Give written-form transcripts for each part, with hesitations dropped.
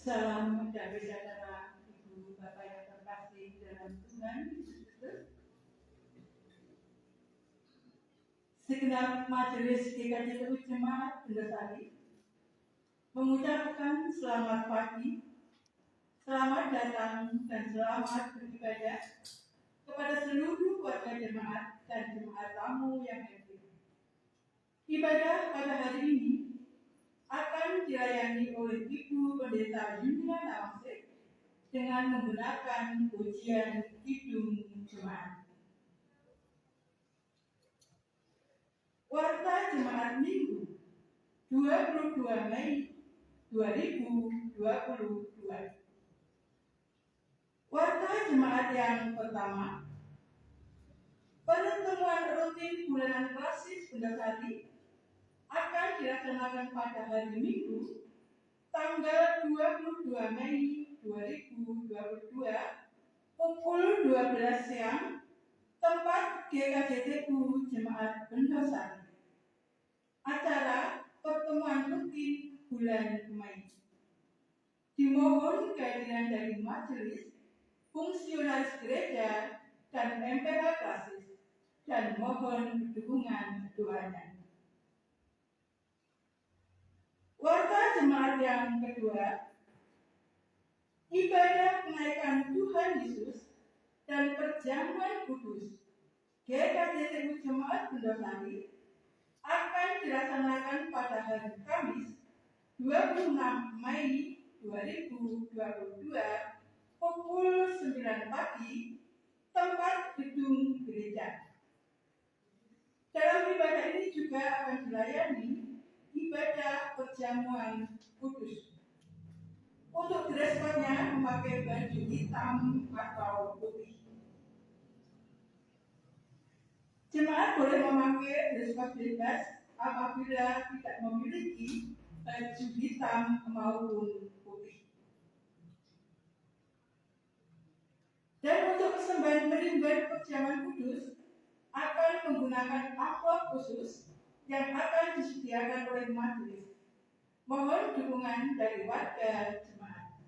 Salam dan sejahtera Ibu Bapak yang terkasih dalam Tuhan Yesus Kristus. Segenap majelis GKJPU Jemaat Bendasari mengucapkan selamat pagi, selamat datang dan selamat beribadah kepada seluruh warga jemaat dan jemaat tamu yang hadir. Ibadah pada hari ini akan dilayani oleh Ibu Pendeta Yunia Nawangse dengan menggunakan pujian Kidung Jemaat. Warta Jemaat Minggu 22 Mei 2022. Warta Jemaat yang pertama, pertemuan rutin bulanan Klasis Bendasari akan dilaksanakan pada hari Minggu tanggal 22 Mei 2022 pukul 12 siang, tempat GKJTU Jemaat Bendasari. Acara pertemuan rutin bulan Mei. Dimohon kehadiran dari majelis, fungsionaris gereja, dan MPH Klasis, dan mohon dukungan doanya. jemaat yang kedua, ibadah kenaikan Tuhan Yesus dan perjamuan kudus GKJTU Jemaat Bendosari akan dilaksanakan pada hari Kamis 26 Mei 2022 pukul 9 pagi tempat gedung gereja. Dalam ibadah ini juga akan dilayani ibadah perjamuan kudus. Untuk dress code-nya memakai baju hitam atau putih. Jemaat boleh memakai dress code bebas apabila tidak memiliki baju hitam maupun putih. Dan untuk persembahan penyembah perjamuan kudus akan menggunakan amplop khusus yang akan disediakan oleh majelis. Mohon dukungan dari warga jemaat.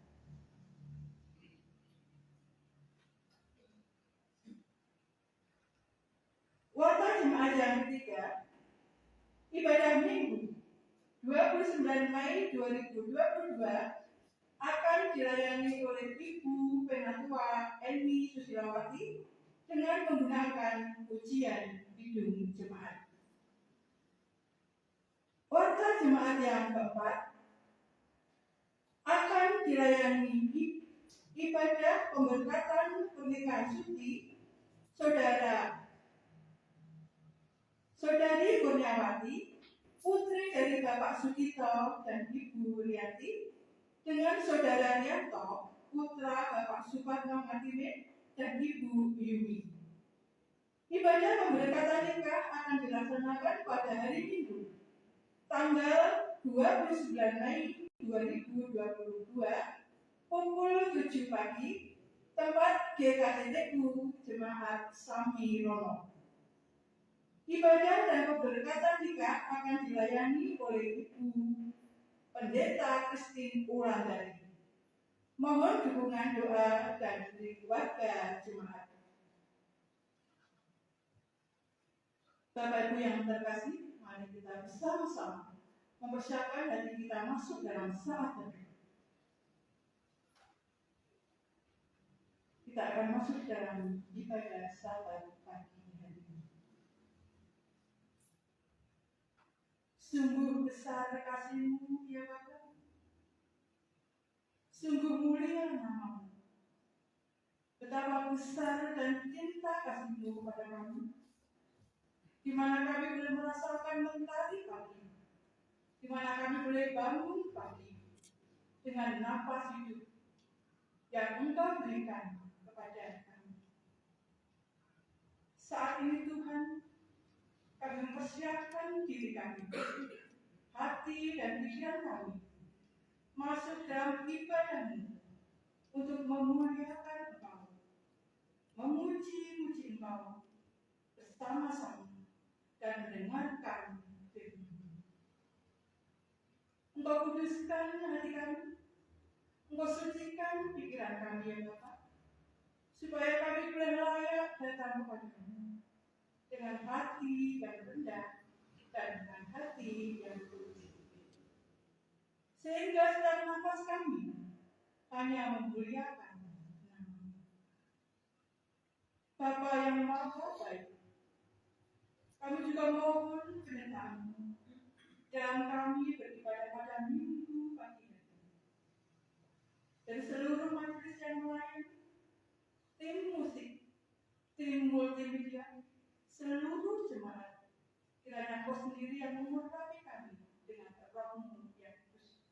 Warta jemaat yang ketiga, ibadah minggu 29 Mei 2022 akan dilayani oleh Ibu Penatua Eni Susilawati dengan menggunakan ujian bidung jemaat. Warta jemaat yang keempat akan dilayani ibadah pemberkatan pernikahan suci Saudari Kurniawati, putri dari Bapak Sugito dan Ibu Riati, dengan Saudara Rianto, putra Bapak Suparno Martine dan Ibu Yumi. Ibadah pemberkatan nikah akan dilaksanakan pada hari Minggu, tanggal 29 Mei 2022 pukul 7 pagi tempat GKJTU Jemaat Sami Rono. Ibadah dan pemberkatan nikah akan dilayani oleh Ibu Pendeta Christine Ulandari. Mohon dukungan doa dan warga jemaat. Bapak Ibu yang terkasih, mari kita bersama-sama mempersiapkan hati kita masuk dalam saat teduh. Kita akan masuk dalam ibadah sabat pagi hari ini. Sungguh besar kasih-Mu, ya Bapa. Sungguh mulia nama-Mu. Betapa besar dan cinta kasih-Mu kepada kami, di mana kami boleh merasakan mentari pagi, di mana kami boleh bangun pagi dengan nafas hidup yang Engkau berikan kepada kami. Saat ini Tuhan, kami mempersiapkan diri kami, hati dan pikiran kami, masuk dalam ibadah-Mu untuk memuliakan Engkau, memuji-muji Engkau bersama-sama dan mendengarkan firman-Mu. Engkau kuduskan hati kami, Engkau sucikan pikiran kami, ya Bapa, supaya kami boleh layak datang kepada-Mu dengan hati yang rendah dan dengan hati yang tulus. Sehingga setiap nafas kami hanya memuliakan nama-Mu. Bapa yang Maha Baik, kami juga mohon penyertaan-Mu dalam kami beribadah pada Minggu pagi hari. Dan seluruh majelis yang lain, tim musik, tim multimedia, seluruh jemaat, kiranya Kau sendiri yang mengurapi kami dengan Roh-Mu yang kudus.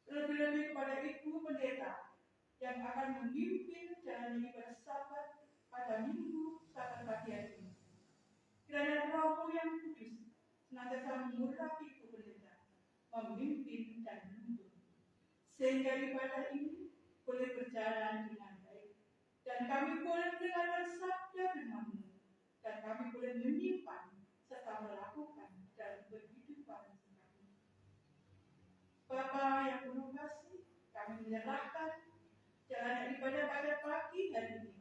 Lebih-lebih kepada Ibu Pendeta yang akan memimpin jalan ibadah Sabat pada Minggu Sabat pagi hari ini. Kiranya Roh-Mu yang kudus senantiasa mengurapi Ibu Pendeta, memimpin dan menuntun, sehingga ibadah ini boleh berjalan dengan baik, dan kami boleh mendengarkan sabda firman-Mu, dan kami boleh menyimpan serta melakukan dalam kehidupan kami. Bapa yang penuh kasih, kami menyerahkan jalan ibadah pada pagi hari ini,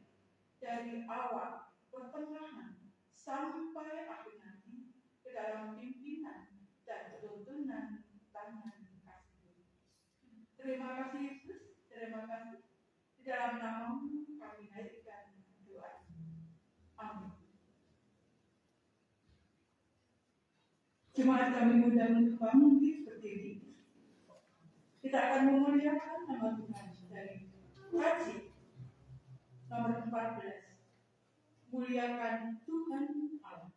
dari awal, pertengahan, sampai akhir nanti, ke dalam pimpinan dan tuntunan tangan kasih. Terima kasih Yesus, terima kasih. Di dalam nama-Mu kami naikkan doa. Amin. Jemaat kami undang untuk bangun seperti ini. Kita akan memuliakan nama Tuhan dari Kaji nomor 14. Muliakan Tuhan Allah.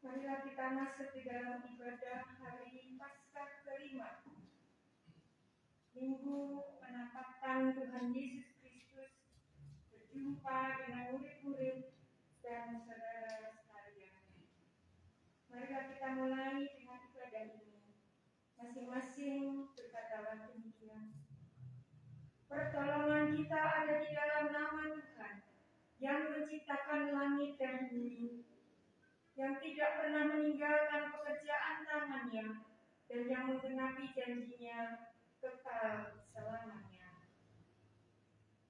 Marilah kita masuk di dalam ibadah hari Paskah kelima. Minggu penatapan Tuhan Yesus Kristus berjumpa dengan murid-murid dan saudara sekalian. Marilah kita mulai dengan ibadah ini. Masing-masing berkatalah demikian. Pertolongan kita ada di dalam nama Tuhan yang menciptakan langit dan bumi, yang tidak pernah meninggalkan pekerjaan tangannya, dan yang menggenapi janjinya kekal selamanya.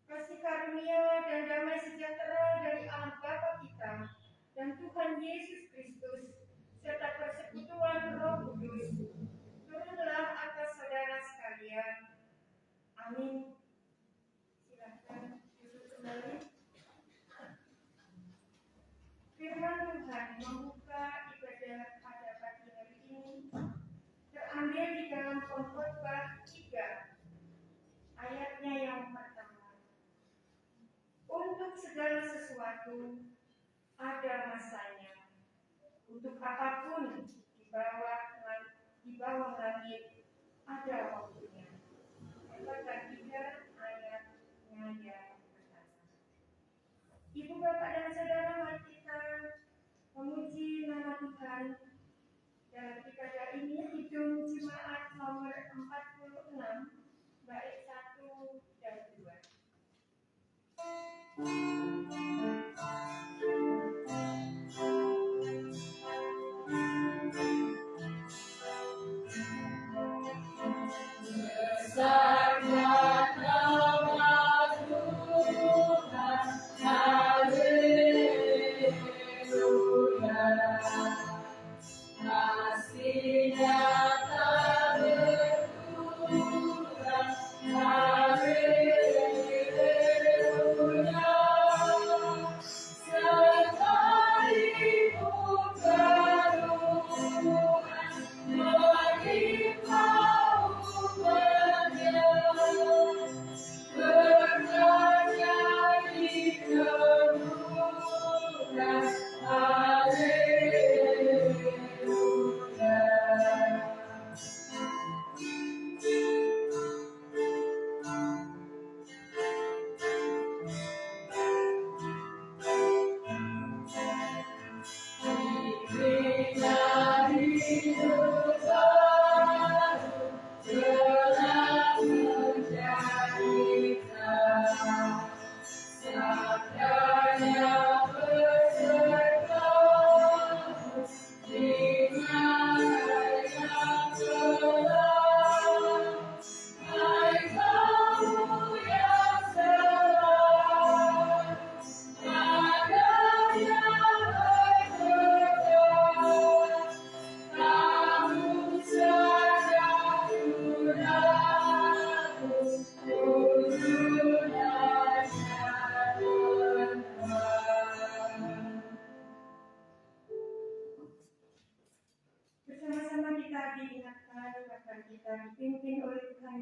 Kasih karunia dan damai sejahtera dari Allah Bapa kita dan Tuhan Yesus Kristus serta persekutuan Roh Kudus turunlah atas saudara sekalian. Amin. Silakan duduk kembali. Firman Tuhan membuka ibadah pada pagi hari ini terambil di dalam Pengkhotbah 3 ayatnya yang pertama. Untuk segala sesuatu ada masanya, untuk apapun di bawah langit ada waktunya. Pengkhotbah 3 ayatnya yang pertama. Ibu bapak dan saudara, mari kita memuji nama Tuhan. Dalam ibadah ini Kidung Jemaat nomor 46 bait 1 dan 2.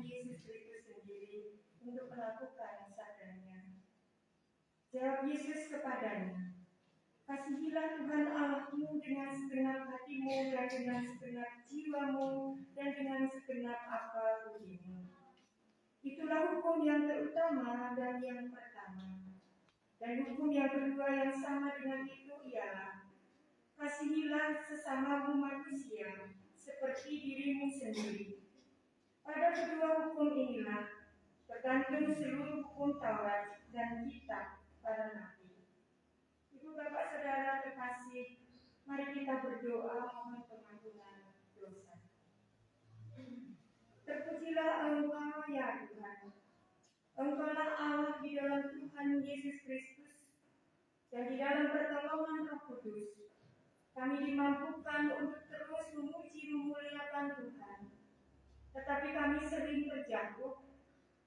Yesus Kristus sendiri untuk melakukan sabdanya. Jawab Yesus kepadanya, "Kasihilah Tuhan Allahmu dengan segenap hatimu dan dengan segenap jiwamu dan dengan segenap akal budimu. Itulah hukum yang terutama dan yang pertama. Dan hukum yang kedua yang sama dengan itu ialah, kasihilah sesamamu manusia seperti dirimu sendiri. Pada kedua hukum inilah tergantung seluruh hukum Taurat dan kitab para nabi." Ibu bapak saudara terkasih, mari kita berdoa mohon pengampunan dosa. Terpujilah Engkau ya Tuhan. Engkaulah Allah di dalam Tuhan Yesus Kristus dan di dalam pertolongan Roh Kudus. Kami dimampukan untuk terus memuji memuliakan Tuhan. Tetapi kami sering terjatuh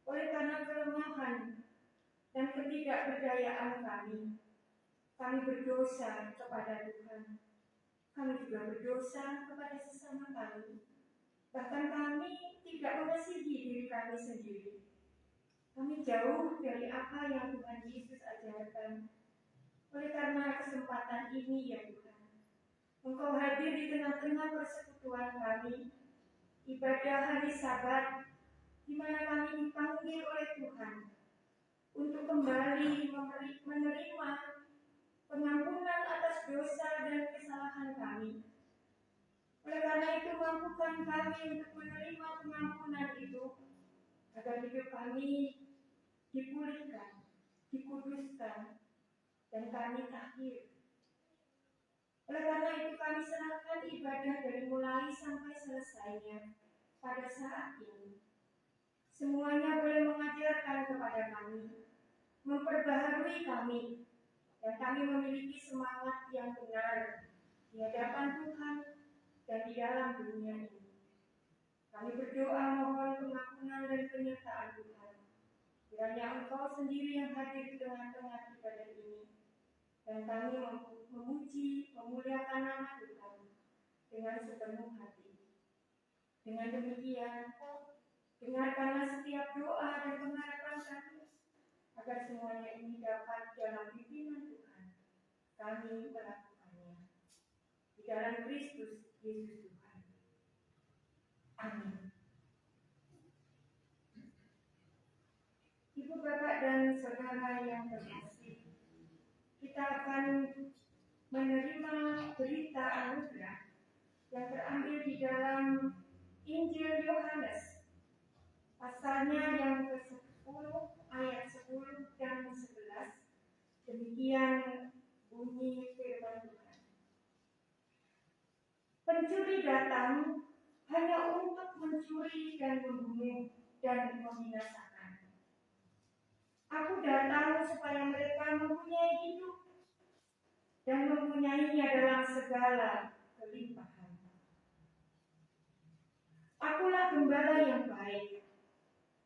oleh karena kelemahan dan ketidakberdayaan kami. Kami berdosa kepada Tuhan. Kami juga berdosa kepada sesama kami. Bahkan kami tidak mengasihi diri kami sendiri. Kami jauh dari apa yang Tuhan Yesus ajarkan. Oleh karena kesempatan ini ya Tuhan, Engkau hadir di tengah-tengah persekutuan kami, ibadah hari Sabat, di mana kami dipanggil oleh Tuhan untuk kembali menerima pengampunan atas dosa dan kesalahan kami. Oleh karena itu, mampukan kami untuk menerima pengampunan itu, agar hidup kami dipulihkan, dikuduskan, dan kami takhir. Oleh karena itu, kami serahkan ibadah dari mulai sampai selesainya pada saat ini. Semuanya boleh mengajarkan kepada kami, memperbaharui kami, dan kami memiliki semangat yang benar di hadapan Tuhan dan di dalam dunia ini. Kami berdoa mohon pengampunan dan penyertaan Tuhan. Kiranya Engkau sendiri yang hadir di tengah-tengah ibadah ini, dan kami memuji, memuliakan nama Tuhan dengan sepenuh hati. Dengan demikian, dengarkanlah setiap doa dan pengharapan kami, agar semuanya ini dapat dalam pimpinan Tuhan kami melakukannya. Di dalam Kristus Yesus Tuhan. Amin. Ibu, bapak, dan saudara yang terkasih, kita akan menerima berita anugerah yang terambil di dalam Injil Yohanes, pasalnya yang ke-10 ayat 10 dan 11. Demikian bunyi firman Tuhan. "Pencuri datang hanya untuk mencuri dan membunuh dan membinasakan. Aku datang supaya mereka mempunyai hidup dan mempunyainya dalam segala kelimpahan. Akulah gembala yang baik.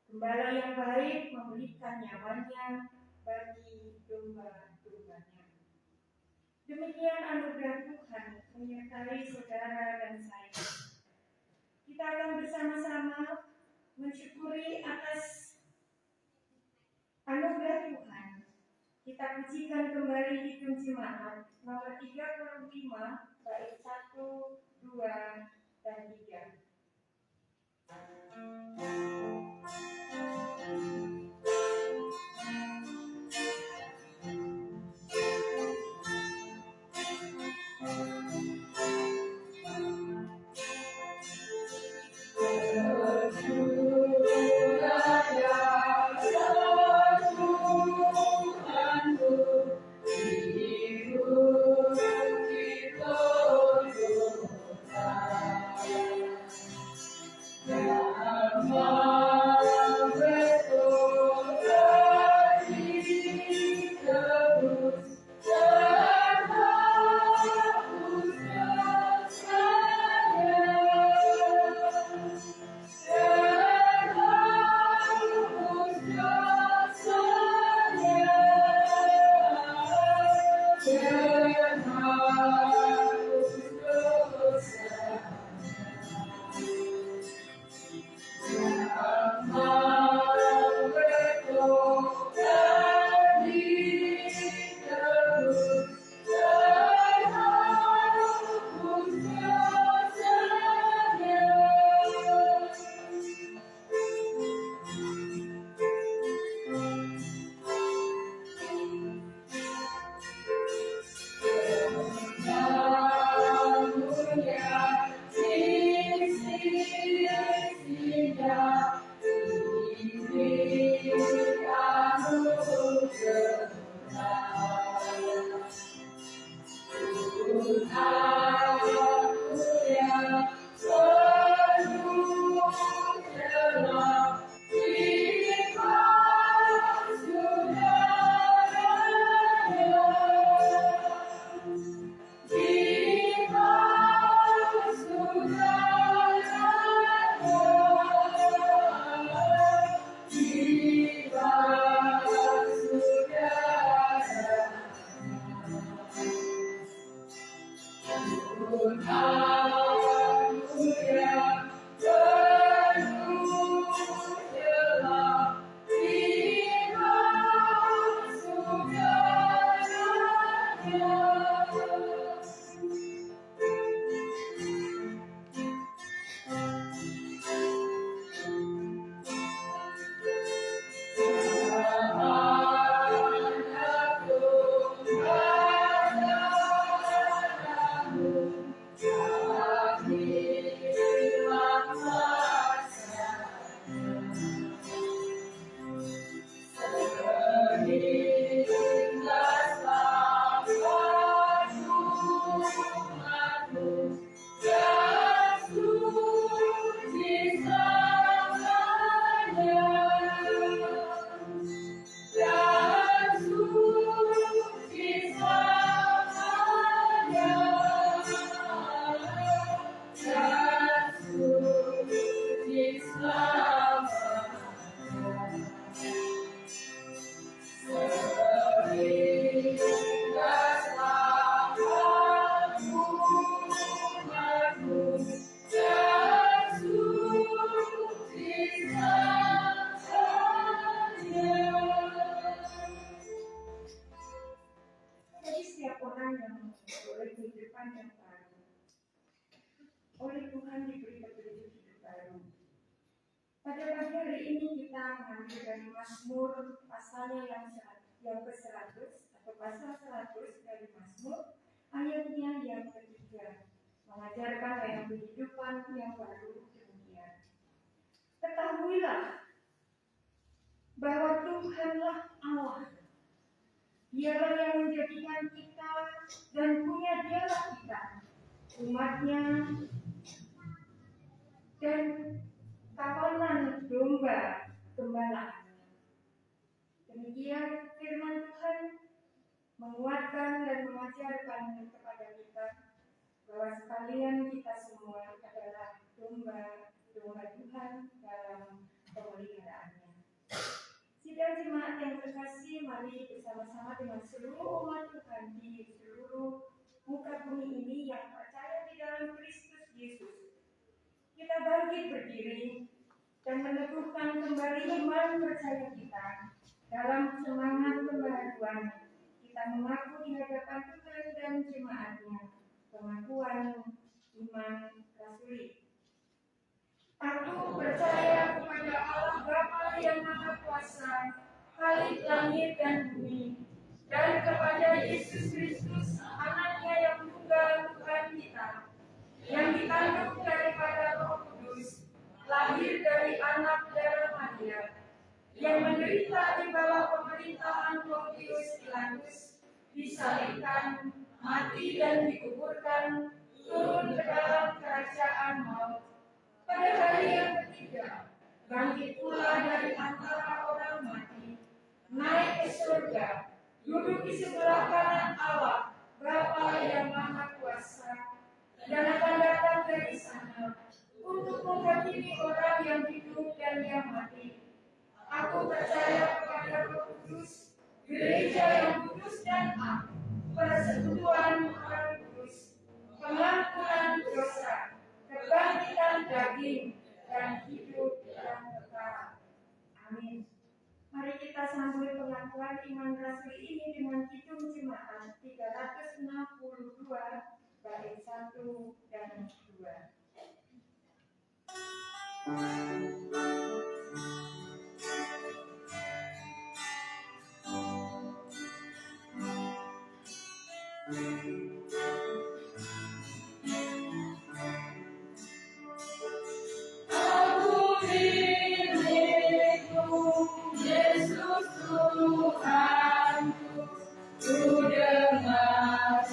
Gembala yang baik memberikan nyawanya bagi domba-dombanya." Demikian anugerah Tuhan menyertai saudara dan saya. Kita akan bersama-sama mensyukuri atas anugerah Tuhan. Kita pujikan kembali Hidung Jemaat nomor 35 bait 1, 2, dan 3. Amen. Jadi setiap orang yang boleh kehidupan yang baru, oleh Tuhan diberi petunjuk hidup baru. Pada pagi hari ini kita mengambil dari Mazmur pasalnya yang ke-100 atau pasal 100 dari Mazmur, ayatnya yang ketiga, mengajarkan ayat kehidupan yang baru demikian. Ketahuilah bahwa Tuhanlah Allah. Dialah yang menjadikan kita dan punya dialah kita, umatnya dan kawanan domba gembala. Demikian firman Tuhan menguatkan dan mengajarkan kepada kita bahwa sekalian kita semua adalah domba Tuhan dalam pemeliharaannya. Sidang jemaat yang terkasih, mari bersama-sama dengan seluruh umat Tuhan di seluruh muka bumi ini yang percaya di dalam Kristus Yesus, kita bangkit berdiri dan meneguhkan kembali iman percaya kita dalam semangat pembaharuan. Kita mengaku di hadapan Tuhan dan jemaatnya pengakuan iman rasuli. Aku percaya kepada Allah Bapa yang Maha Kuasa, Khalik langit dan bumi, dan kepada Yesus Kristus, Anaknya yang tunggal Tuhan kita, yang dikandung daripada Roh Kudus, lahir dari anak darah Maria, yang menderita di bawah pemerintahan Pontius Pilatus, disalibkan, mati dan dikuburkan, turun ke dalam kerajaan maut. Pada hari yang ketiga, bangkit pula dari antara orang mati, naik ke surga, duduk di sebelah kanan Allah, Bapa yang Maha Kuasa, dan akan datang dari sana untuk menghakimi orang yang hidup dan yang mati. Aku percaya kepada Roh Kudus, gereja yang kudus dan am, persekutuan orang kudus, pengampunan dosa, kebangkitan daging, dan hidup yang kekal. Amin. Mari kita sambut pengakuan iman rasuli ini dengan kidung jemaat 362 bait 1 dan 2. Tuhanku, ku dengar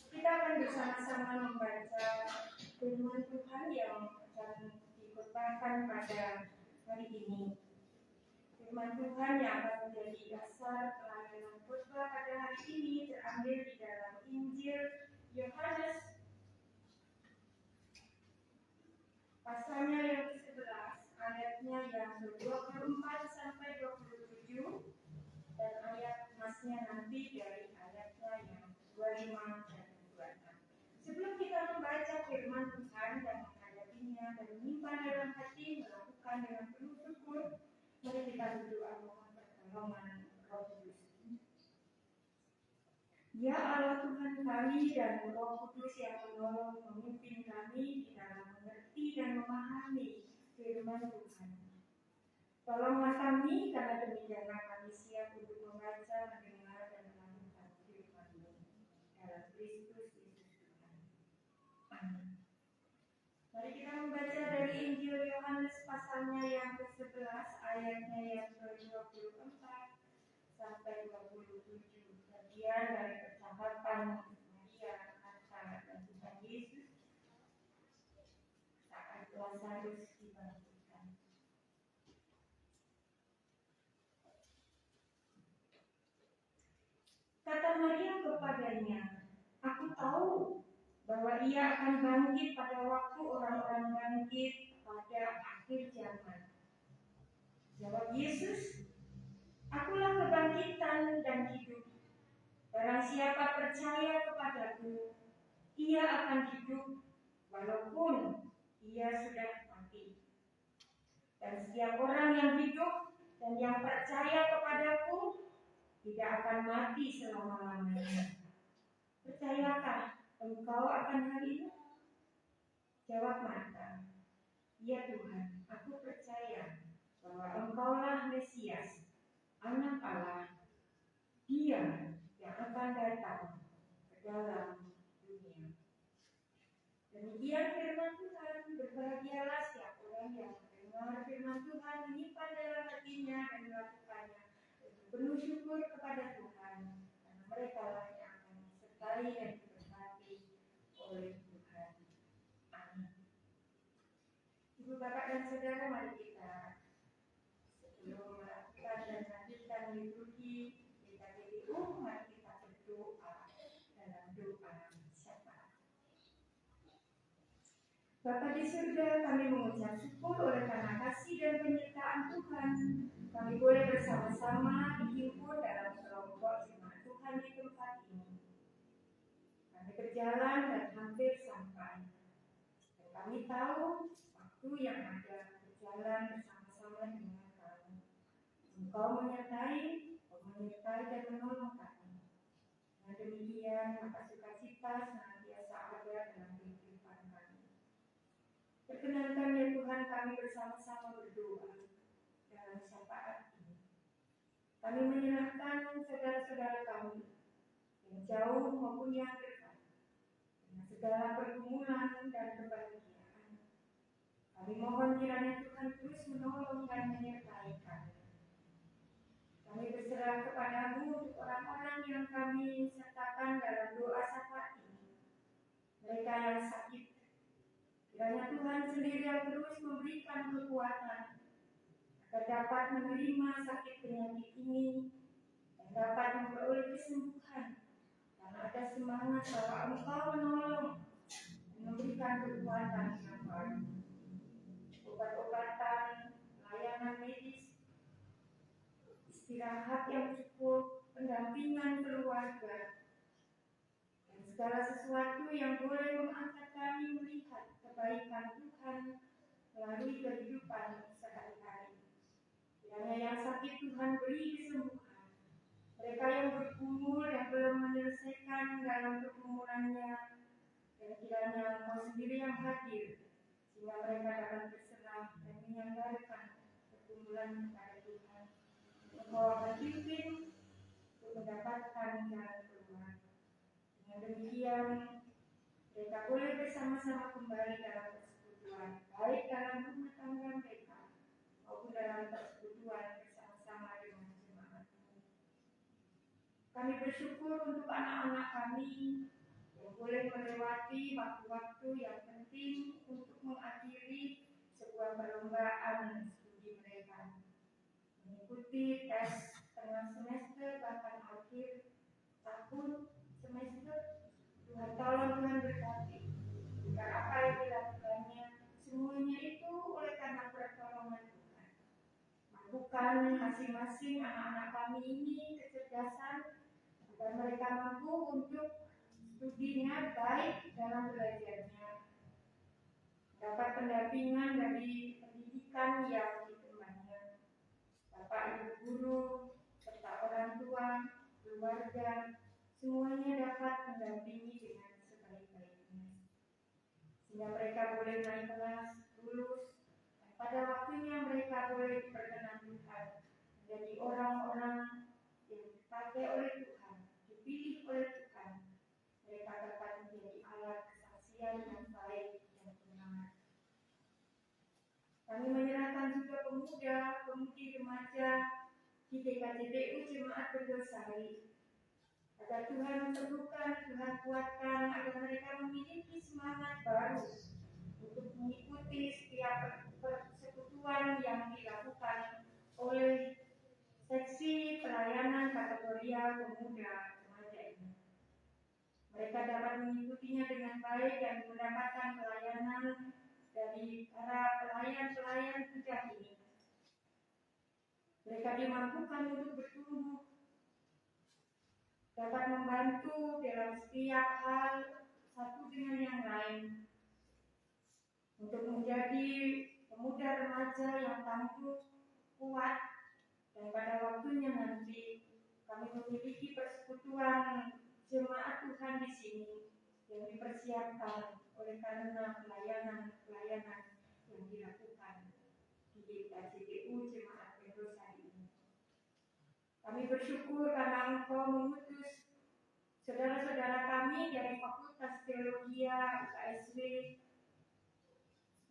Kita akan bersama-sama membaca firman Tuhan yang akan dikhotbahkan pada hari ini. Firman Tuhan yang akan menjadi dasar pelayanan khotbah pada hari ini terambil di dalam Injil Yohanes pasalnya yang ke-11, ayatnya yang ke-24 sampai 27, dan ayat masnya nanti dari ayatnya yang 25 dan 26. Sebelum kita membaca firman Tuhan dan menghadapinya dan menyimpan dalam hati, melakukan dengan penuh syukur, mari kita berdoa mohon pertolongan Roh Kudus. Ya Allah Tuhan kami dan Roh Kudus yang menolong memimpin kami di dalam mengerti dan memahami firman Tuhan. Tolonglah kami karena demikianlah kami siap untuk membaca, mendengar dan melakukan firman-Mu dalam Kristus Yesus Tuhan. Amin. Mari kita membaca dari Injil Yohanes pasalnya yang ke-11 ayatnya yang ke-24 sampai 27. Bagian dari percakapan Maria Marta dan Tuhan Yesus saat Lazarus dibangkitkan. Kata Maria kepadanya, "Aku tahu bahwa ia akan bangkit pada waktu orang-orang bangkit pada akhir zaman." Jawab Yesus, "Akulah kebangkitan dan hidup. Barang siapa percaya kepadaku, ia akan hidup walaupun ia sudah mati. Dan setiap orang yang hidup dan yang percaya kepadaku tidak akan mati selama-lamanya. Percayakah engkau akan hal ini?" Jawab Marta, "Ya Tuhan, aku percaya bahwa engkaulah Mesias, Anak Allah, Dia yang akan datang ke dalam dunia." Demikian firman Tuhan. Berbahagialah setiap orang yang mendengar firman Tuhan, menyimpan dalam hatinya dan melakukannya dengan penuh syukur kepada Tuhan, karena mereka lah yang akan disertai dan diberkati oleh Tuhan. Amin. Ibu, bapak dan saudara, mari kita sebelum melakukan dan melanjutkan liturgi GKBU, mari kita berdoa dalam doa syafaat. Bapa di surga, kami mengucap syukur oleh karena kasih dan penyertaan Tuhan. Kami boleh bersama-sama dihimpun dan berjalan dan hampir sampai. Dan kami tahu waktu yang ada berjalan bersama-sama dengan kami. Engkau menyertai dan menolong kami. Dengan demikian, maka sukacita senantiasa ada dalam kehidupan kami. Perkenankan ya Tuhan kami bersama-sama berdoa dalam syafaat ini. Kami menyerahkan saudara-saudara kami yang jauh maupun yang dekat dengan segala pergumulan dan kebahagiaan. Kami mohon kiranya Tuhan terus menolong dan menyertai kami. Kami berserah kepadamu untuk orang-orang yang kami sertakan dalam doa syafaat ini. Mereka yang sakit, kiranya Tuhan sendiri yang terus memberikan kekuatan agar dapat menerima sakit penyakit ini dan dapat memperoleh kesembuhan. Karena ada semangat bahwa Engkau menolong dan memberikan kekuatan yang baru. Obat-obatan, layanan medis, istirahat yang cukup, pendampingan keluarga, dan segala sesuatu yang boleh mengangkat kami melihat kebaikan Tuhan melalui kehidupan sehari-hari. Kiranya yang sakit Tuhan beri kesembuhan. Mereka yang bergumul yang belum menyelesaikan dalam pergumulannya, dan kiranya Engkau sendiri yang hadir sehingga mereka dapat berserah dan menyandarkan pergumulan kepada Tuhan. Engkau akan pimpin untuk mendapatkan jalan keluar. Dengan demikian, mereka boleh bersama-sama kembali dalam persekutuan, baik dalam rumah tangga mereka maupun dalam persekutuan bersama-sama dengan jemaat. Kami bersyukur untuk anak-anak kami yang boleh melewati waktu-waktu yang penting untuk mengakhiri sebuah perlombaan studi mereka, mengikuti tes tengah semester bahkan akhir tahun semester. Tuhan tolong, Tuhan berkati agar apa yang dilakukannya semuanya itu oleh karena pertolongan Tuhan. Mampukan masing-masing anak-anak kami ini kecerdasan agar mereka mampu untuk studinya baik dalam belajarnya, dapat pendampingan dari pendidikan yang ditemaninya, Bapak Ibu guru serta orang tua, keluarga, semuanya dapat mendampingi dengan sebaik-baiknya, sehingga mereka boleh naik kelas, lulus, dan pada waktunya mereka boleh diperkenan Tuhan menjadi orang-orang yang dipakai oleh Tuhan, dipilih oleh Tuhan. Mereka dapat menjadi alat kesaksian yang baik dan benar. Kami menyerahkan juga pemuda, pemudi, remaja di DKJPU Jemaat Berdosari, agar Tuhan memperlukan, Tuhan kuatkan, agar mereka memiliki semangat baru untuk mengikuti setiap persekutuan yang dilakukan oleh seksi pelayanan kategorial pemuda remaja ini. Mereka dapat mengikutinya dengan baik dan mendapatkan pelayanan dari para pelayan-pelayan muda ini. Mereka dimampukan untuk bertumbuh, dapat membantu dalam setiap hal satu dengan yang lain, untuk menjadi pemuda remaja yang tangguh, kuat, dan pada waktunya nanti kami memiliki persekutuan jemaat Tuhan di sini yang dipersiapkan oleh karena pelayanan-pelayanan yang dilakukan di KJPU Jemaat Berdosari ini. Kami bersyukur karena Engkau mengutus saudara-saudara kami dari Fakultas Teologi UKSW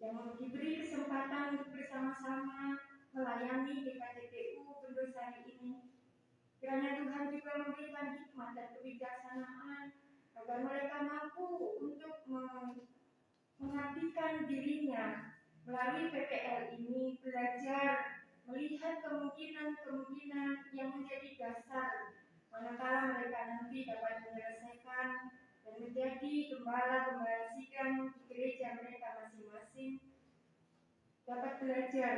yang diberi kesempatan untuk bersama-sama melayani di KJPU Berdosari ini. Kiranya Tuhan juga memberikan hikmat dan kebijaksanaan agar mereka mampu untuk mengabdikan dirinya melalui PPL ini, belajar melihat kemungkinan-kemungkinan yang menjadi dasar manakala mereka nanti dapat menyelesaikan dan menjadi gembala-gembala sidang di gereja mereka masing-masing, dapat belajar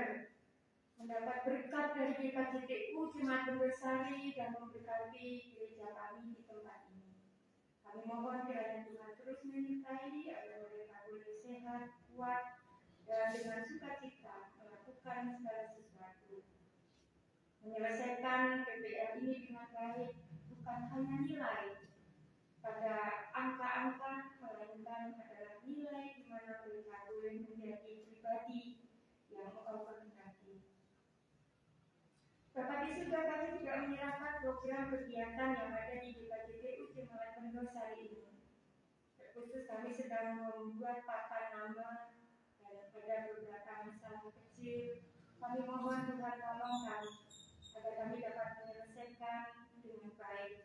mendapat berkat dari GKJPU Jemaat Berdosari dan memberkati gereja kami di tempat ini. Kami mohon kiranya Tuhan terus menyertai agar mereka boleh sehat, kuat, dan dengan sukacita melakukan segala sesuatu. Menyelesaikan PPL ini dengan baik bukan hanya nilai pada angka-angka, melainkan adalah nilai di mana mereka boleh menjadi pribadi yang Engkau kehendaki. Bapak di surga, kami juga menyerahkan program kegiatan yang ada di GKJPU Jemaat Pendosari ini. Terkhusus kami sedang membuat papan nama dan ada beberapa masalah kecil. Kami mohon Tuhan tolong kami agar kami dapat menyelesaikan dengan baik.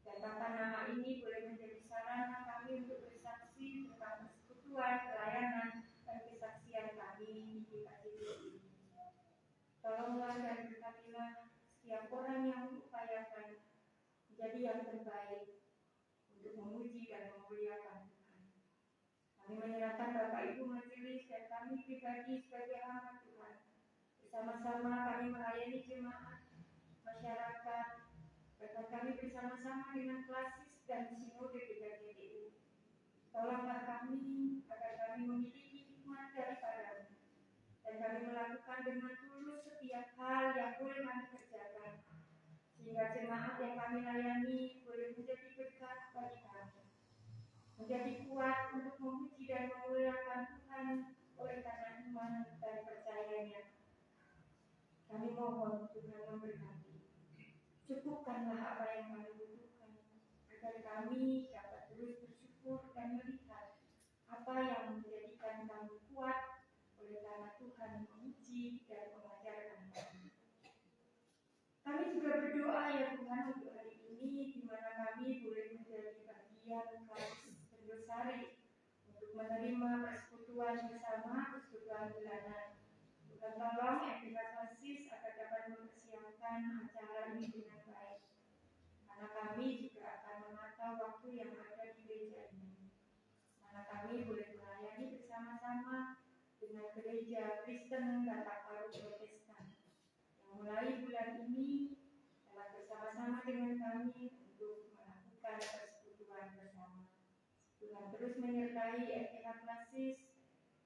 Dan papan nama ini boleh menjadi sarana kami untuk bersaksi tentang persekutuan, pelayanan, dan kesaksian kami di GKJPU. Tolonglah dan berkatilah setiap orang yang mengupayakan menjadi yang terbaik untuk memuji dan memuliakan Tuhan. Kami menyerahkan Bapak Ibu Majelis dan kami pribadi sebagai hamba Tuhan. Bersama-sama kami melayani jemaat, masyarakat, bahkan kami bersama-sama dengan klasis dan sinode GKJPU. Tolonglah kami agar kami memiliki hikmat daripadamu dan kami melakukan dengan tulus setiap hal yang boleh kami kerjakan, sehingga jemaat yang kami layani boleh menjadi berkat bagi kami, menjadi kuat untuk memuji dan memuliakan Tuhan oleh karena iman dan percayanya. Kami mohon Tuhan memberkati. Cukupkanlah apa yang kami butuhkan, agar kami dapat terus bersyukur dan melihat apa yang menjadikan kami kuat oleh karena Tuhan menguji dan mengajarkan kami. Kami juga berdoa ya Tuhan untuk hari ini, di mana kami boleh menjadi bagian klasis Pendosari untuk menerima persekutuan bersama, persekutuan bulanan. Tuhan tolong FPK klasis agar dapat mempersiapkan acara ini dengan baik, karena kami juga akan menata waktu yang ada di gereja ini, mana kami boleh melayani bersama-sama dengan gereja Kristen dan Paru Protestan yang mulai bulan ini telah bersama-sama dengan kami untuk melakukan persekutuan bersama. Tuhan terus menyertai FPK klasis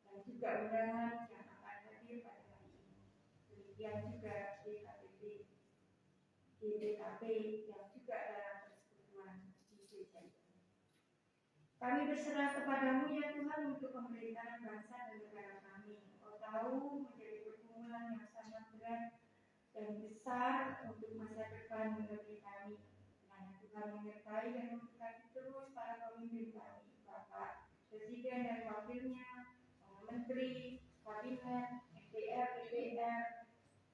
dan juga undangan yang akan hadir pada hari ini. Demikian juga DKPP, DBKP yang juga dalam persekutuan di gereja ini. Kami berserah kepadamu ya Tuhan untuk pemerintahan bangsa dan negara kami. Engkau tahu menjadi pergumulan yang sangat berat dan besar untuk masa depan negeri kami. Kiranya Tuhan menyertai dan memberkati terus para pemimpin kami, Bapak Presiden dan Wakilnya, para Menteri, Kabinet, MPR, DPR,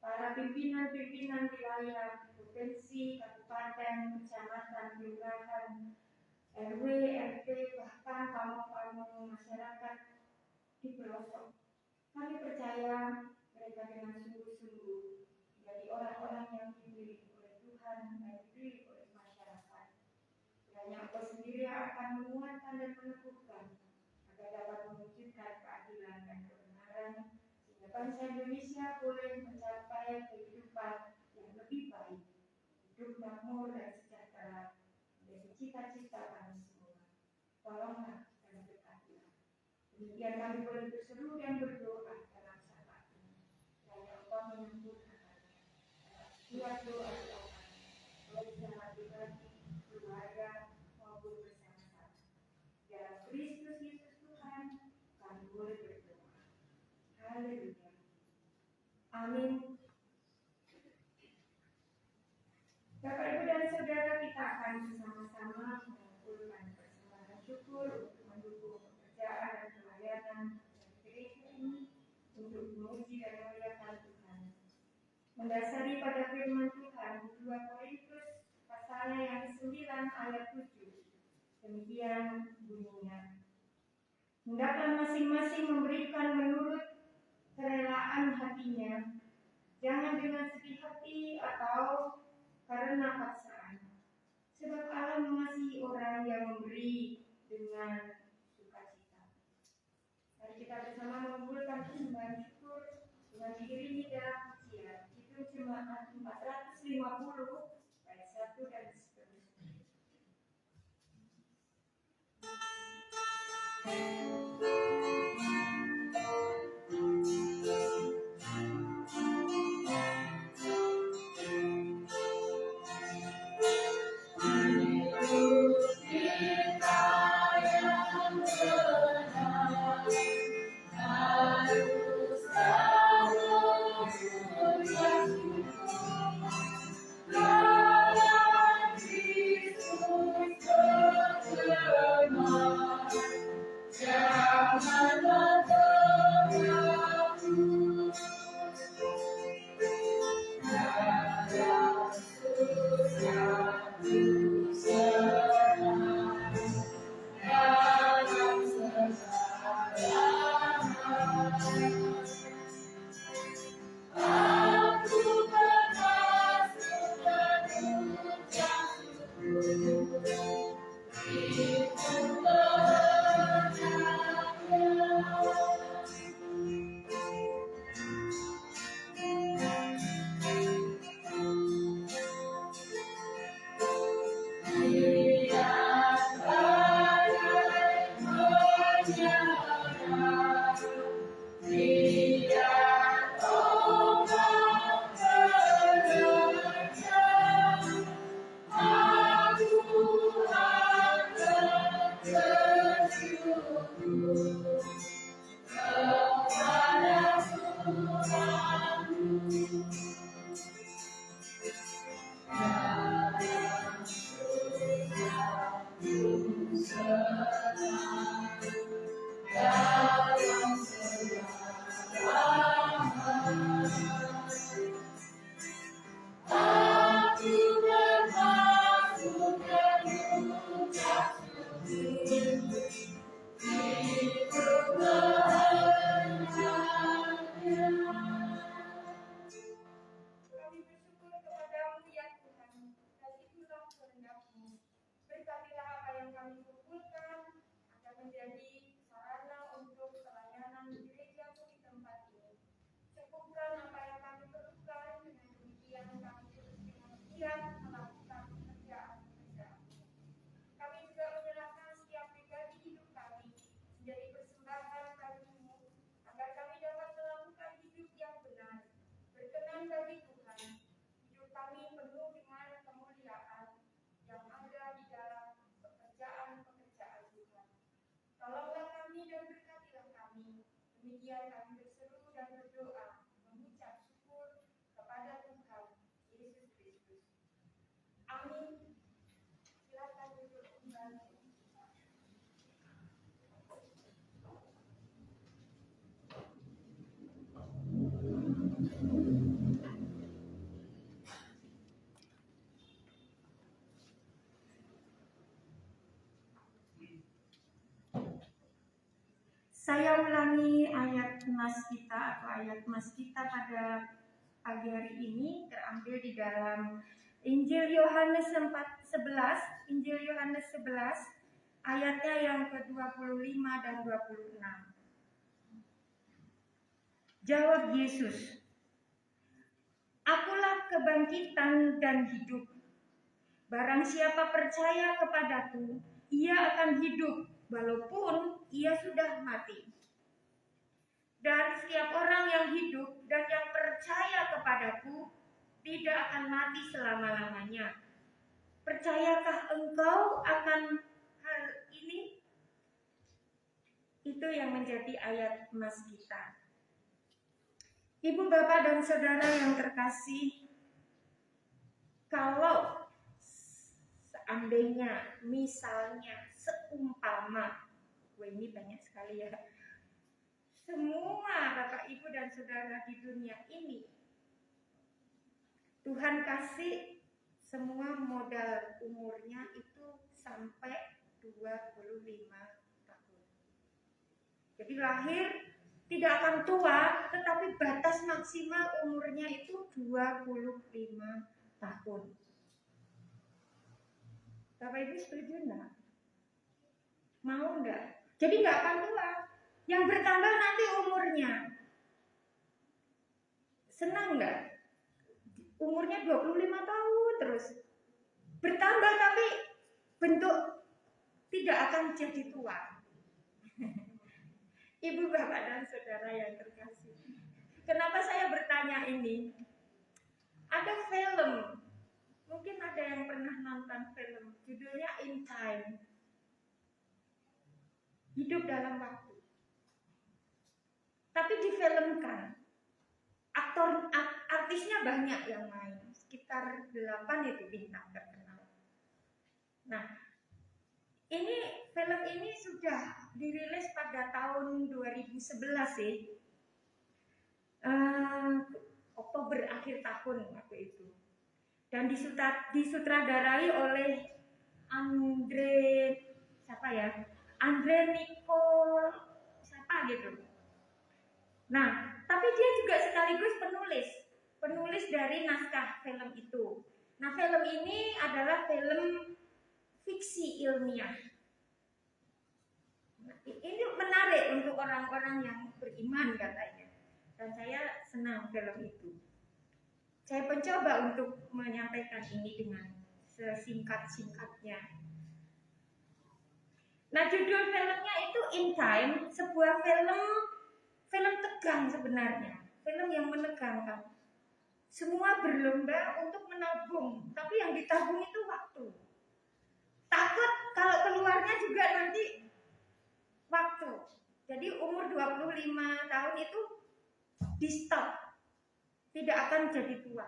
para pimpinan-pimpinan wilayah, provinsi, kabupaten, kecamatan, kelurahan, RW, RT, bahkan pamong-pamong masyarakat di pelosok. Kami percaya mereka dengan sungguh-sungguh menjadi orang-orang yang dipilih oleh Tuhan dan dipilih oleh masyarakat. Kiranya Engkau sendiri akan menguatkan dan meneguhkan agar dapat mewujudkan keadilan dan kebenaran, sehingga bangsa Indonesia boleh mencapai kehidupan yang lebih baik, hidup makmur dan sejahtera, menjadi cita-cita kami semua. Tolonglah dan berkatilah. Demikian kami boleh berseru dan berdoa dalam saat ini. Kiranya Engkau menyempurnakan setiap doa-doa kami, baik secara pribadi, keluarga, maupun bersama-sama. Dalam Kristus Yesus Tuhan, kami boleh berdoa. Haleluya. Amin. Bapak, Ibu, dan Saudara, kita akan bersama-sama mengumpulkan persembahan syukur untuk mendukung pekerjaan dan pelayanan gereja ini untuk memuji dan memuliakan Tuhan. Mendasari pada firman Tuhan 2 Korintus pasalnya yang 9 ayat 7. Demikian bunyinya. Hendaklah masing-masing memberikan menurut kerelaan hatinya, jangan dengan sedih hati atau karena paksaan. Sebab Allah mengasihi orang yang memberi dengan sukacita. Mari kita bersama mengumpulkan persembahan syukur dengan diiringi dalam pujian. Itu jemaat 450 ayat 1 dan seterusnya. Kami bersyukur kepadamu ya Tuhan, dan itulah kehendak-Mu. Berkatilah apa yang kami kumpulkan akan menjadi sarana untuk pelayanan gereja-Mu di tempat ini. Cukupkan apa yang kami perlukan, dengan demikian kami terus dengan giat melakukan pekerjaan-pekerjaan-Mu. Kami juga menyerahkan setiap pribadi hidup kami menjadi persembahan bagi-Mu, agar kami dapat melakukan hidup yang benar, berkenan bagi Tuhan. Hidup kami penuh dengan kemuliaan yang ada di dalam pekerjaan-pekerjaan Tuhan. Tolonglah kami dan berkatilah kami. Demikian kami berseru dan berdoa, mengucap syukur kepada Tuhan Yesus Kristus. Amin. Silakan duduk kembali. Saya ulangi ayat nas kita atau ayat mas kita pada pagi hari ini terambil di dalam Injil Yohanes 11, Injil Yohanes 11 ayatnya yang ke-25 dan 26. Jawab Yesus, "Akulah kebangkitan dan hidup. Barang siapa percaya kepadaku, ia akan hidup walaupun ia sudah mati. Dan setiap orang yang hidup dan yang percaya kepadaku tidak akan mati selama-lamanya. Percayakah engkau akan hal ini?" Itu yang menjadi ayat emas kita. Ibu, bapak, dan saudara yang terkasih, kalau seandainya, misalnya, seumpama, ini banyak sekali ya, semua bapak, ibu, dan saudara di dunia ini, Tuhan kasih semua modal umurnya itu sampai 25 tahun. Jadi lahir tidak akan tua, tetapi batas maksimal umurnya itu 25 tahun. Bapak Ibu setuju enggak? Mau enggak? Jadi enggak akan tua. Yang bertambah nanti umurnya. Senang enggak? Umurnya 25 tahun terus. Bertambah tapi bentuk tidak akan jadi tua. Ibu, Bapak, dan Saudara yang terkasih. Kenapa saya bertanya ini? Ada film, mungkin ada yang pernah nonton film, judulnya In Time. Hidup dalam waktu. Tapi difilmkan. Artisnya banyak yang main, sekitar 8 itu bintang terkenal. Nah, film ini sudah dirilis pada tahun 2011 sih. Oktober akhir tahun waktu itu. Dan disutradarai oleh Andre Nicole siapa gitu. Nah, tapi dia juga sekaligus penulis dari naskah film itu. Nah, film ini adalah film fiksi ilmiah. Ini menarik untuk orang-orang yang beriman katanya. Dan saya senang film itu. Saya mencoba untuk menyampaikan ini dengan sesingkat-singkatnya. Nah, judul filmnya itu In Time, sebuah film tegang sebenarnya, film yang menegangkan. Semua berlomba untuk menabung, tapi yang ditabung itu waktu. Takut kalau keluarnya juga nanti waktu. Jadi umur 25 tahun itu di stop, tidak akan jadi tua.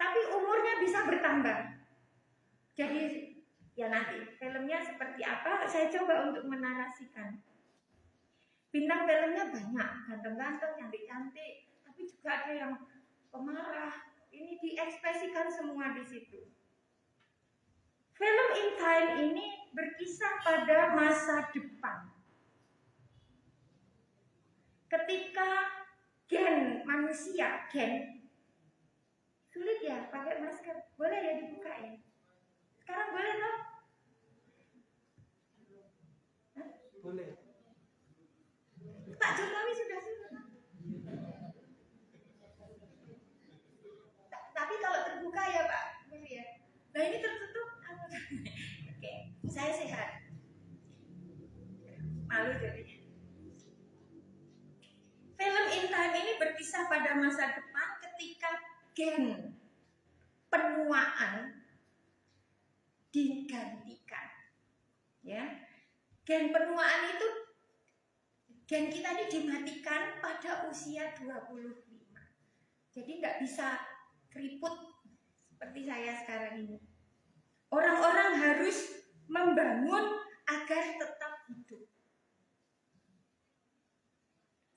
Tapi umurnya bisa bertambah. Jadi ya nanti filmnya seperti apa saya coba untuk menarasikan. Bintang filmnya banyak, ganteng-ganteng, cantik-cantik, tapi juga ada yang pemarah. Ini diekspresikan semua di situ. Film In Time ini berkisah pada masa depan. Ketika gen manusia, sulit ya pakai masker. Boleh ya dibuka ya? Sekarang boleh toh? Boleh. Pak Jokowi sudah suruh. Tapi kalau terbuka ya Pak, boleh ya. Nah ini tertutup. Oke, saya sehat. Malu jadi. Film In Time ini berkisah pada masa depan ketika gen penuaan digantikan. Ya. Gen penuaan itu, gen kita ini dimatikan pada usia 25. Jadi nggak bisa keriput seperti saya sekarang ini. Orang-orang harus membangun agar tetap hidup.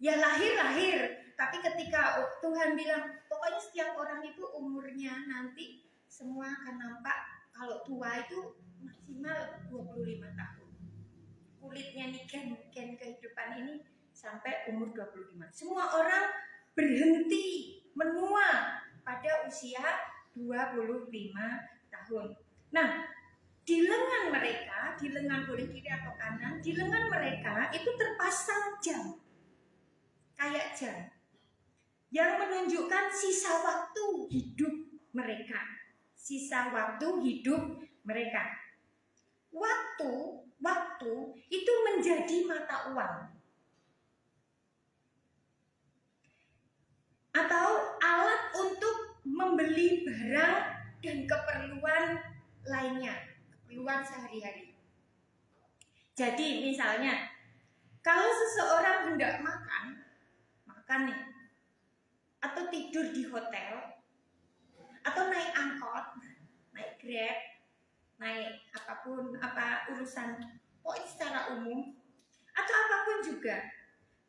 Ya lahir, tapi ketika Tuhan bilang, pokoknya setiap orang itu umurnya nanti semua akan nampak, kalau tua itu maksimal 25 tahun. Kulitnya nih gen kehidupan ini sampai umur 25. Semua orang berhenti menua pada usia 25 tahun. Nah, di lengan mereka, di lengan boleh kiri atau kanan, di lengan mereka itu terpasang jam. Kayak jam yang menunjukkan sisa waktu hidup mereka. Sisa waktu hidup mereka. Waktu itu menjadi mata uang atau alat untuk membeli barang dan keperluan lainnya, keperluan sehari-hari. Jadi misalnya kalau seseorang hendak makan nih, atau tidur di hotel, atau naik angkot, naik Grab, naik apapun, urusan pokoknya secara umum, atau apapun juga,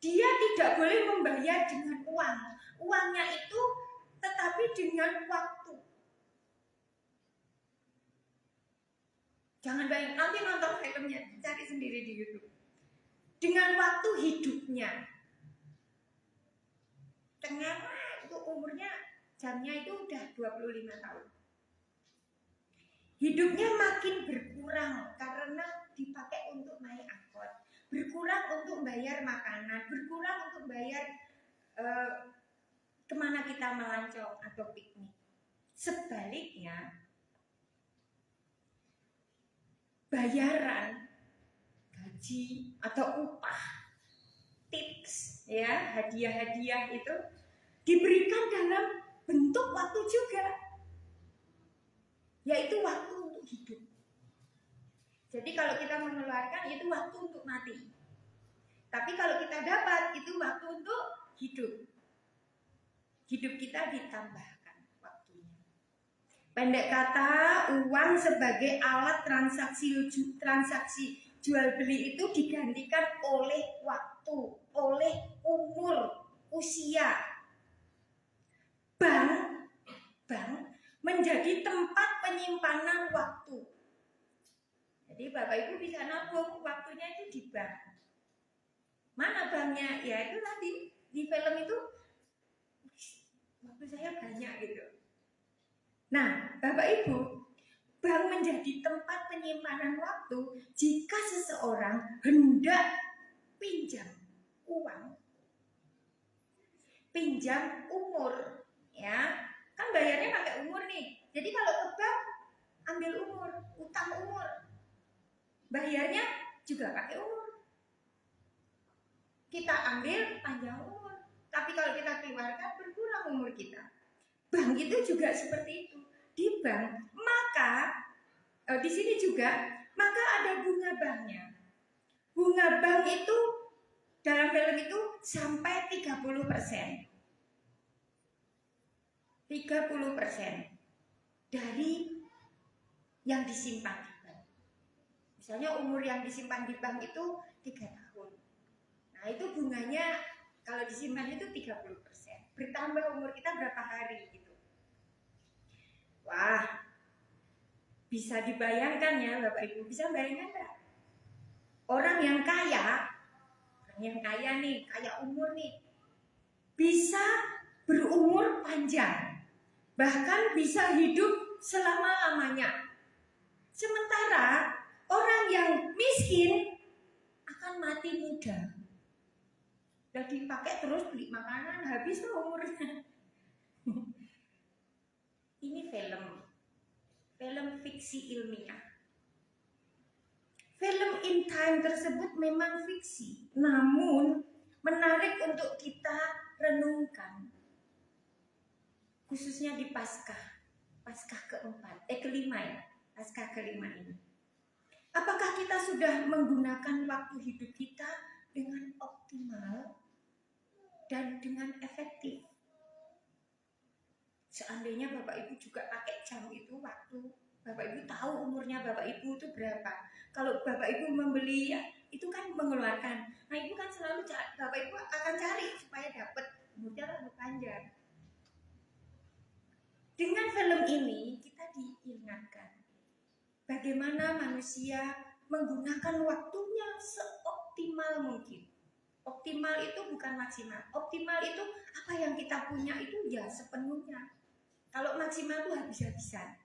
dia tidak boleh membayar dengan uang. Uangnya itu tetapi dengan waktu. Jangan bayang, nanti nonton filmnya, cari sendiri di YouTube. Dengan waktu hidupnya. Ternyata itu umurnya, jamnya itu udah 25 tahun. Hidupnya makin berkurang karena dipakai untuk naik angkot, berkurang untuk bayar makanan, berkurang untuk bayar kemana kita melancong atau piknik. Sebaliknya, bayaran, gaji atau upah tips ya, hadiah-hadiah itu diberikan dalam bentuk waktu juga, yaitu waktu untuk hidup. Jadi kalau kita mengeluarkan itu waktu untuk mati, tapi kalau kita dapat itu waktu untuk hidup. Hidup kita ditambahkan waktunya. Pendek kata, uang sebagai alat transaksi jual beli itu digantikan oleh waktu, oleh umur, usia. Bank menjadi tempat penyimpanan waktu. Jadi Bapak Ibu bisa nabung waktunya itu di bank. Mana banknya? Ya itu tadi di film itu waktu saya banyak gitu. Nah, Bapak Ibu, bank menjadi tempat penyimpanan waktu jika seseorang hendak pinjam uang, pinjam umur, ya kan bayarnya pakai umur nih. Jadi kalau ke bank ambil umur, utang umur, bayarnya juga pakai umur. Kita ambil panjang umur, tapi kalau kita keluarkan berkurang umur kita. Bank itu juga seperti itu. Di bank, maka di sini juga, maka ada bunga banknya. Bunga bank itu dalam film itu sampai 30%. 30% dari yang disimpan di bank. Misalnya umur yang disimpan di bank itu 3 tahun. Nah itu bunganya kalau disimpan itu 30%. Bertambah umur kita berapa hari gitu. Wah, bisa dibayangkan ya Bapak Ibu, bisa bayangkan nggak? Orang yang kaya nih, kaya umur nih, bisa berumur panjang, bahkan bisa hidup selama-lamanya. Sementara orang yang miskin akan mati muda. Udah dipakai terus beli makanan, habis tuh umurnya. Ini film fiksi ilmiah. Film In Time tersebut memang fiksi, namun menarik untuk kita renungkan. Khususnya di Paskah kelima ya, Paskah kelima ini. Apakah kita sudah menggunakan waktu hidup kita dengan optimal dan dengan efektif? Seandainya Bapak Ibu juga pakai jam itu waktu, Bapak Ibu tahu umurnya Bapak Ibu itu berapa. Kalau Bapak Ibu membeli itu kan mengeluarkan. Nah Ibu kan selalu Bapak Ibu akan cari supaya dapat umurnya lebih panjang. Dengan film ini kita diingatkan bagaimana manusia menggunakan waktunya seoptimal mungkin. Optimal itu bukan maksimal. Optimal itu apa yang kita punya itu ya sepenuhnya. Kalau maksimal itu habis-habisan.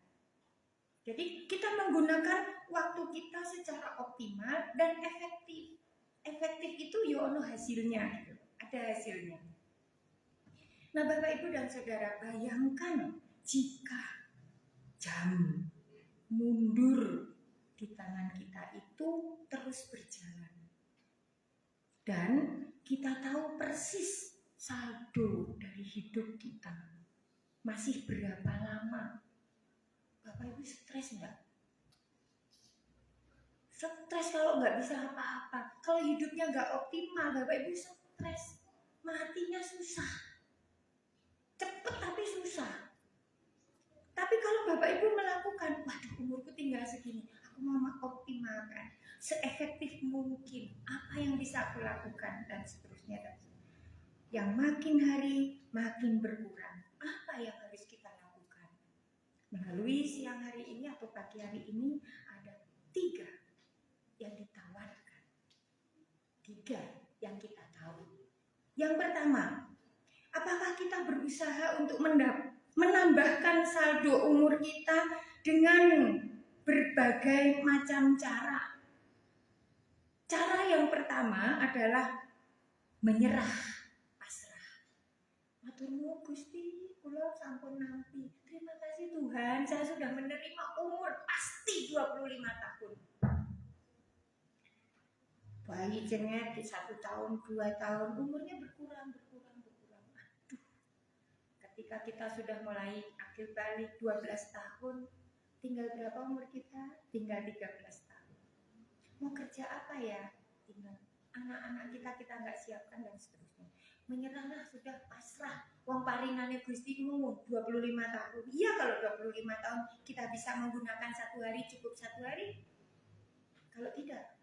Jadi kita menggunakan waktu kita secara optimal dan efektif. Efektif itu ya ono hasilnya gitu. Ada hasilnya. Nah Bapak Ibu dan Saudara, bayangkan jika jam mundur di tangan kita itu terus berjalan. Dan kita tahu persis saldo dari hidup kita. Masih berapa lama? Bapak Ibu stres enggak? Stres kalau nggak bisa apa-apa. Kalau hidupnya nggak optimal, Bapak Ibu stres. Matinya susah. Cepet tapi susah. Tapi kalau Bapak Ibu melakukan, waduh umurku tinggal segini, aku mau optimalkan seefektif mungkin apa yang bisa aku lakukan dan seterusnya. Yang makin hari makin berkurang. Apa yang harus kita lakukan? Melalui siang hari ini atau pagi hari ini ada 3 yang ditawarkan. 3 yang kita tahu. Yang pertama, apakah kita berusaha untuk menambahkan saldo umur kita dengan berbagai macam cara? Cara yang pertama adalah menyerah. Maturnu Gusti, kula sampun nampi. Terima kasih Tuhan, saya sudah menerima umur pasti 25 tahun. bayi cenget di 1 tahun, 2 tahun, umurnya berkurang. Aduh, ketika kita sudah mulai akhir balik 12 tahun, tinggal berapa umur kita? Tinggal 13 tahun. Mau kerja apa ya? Tinggal anak-anak kita nggak siapkan dan seterusnya. Menyerahlah, sudah pasrah. Wong parinane Gustimu 25 tahun. Iya, kalau 25 tahun kita bisa menggunakan 1 hari, cukup 1 hari. Kalau tidak,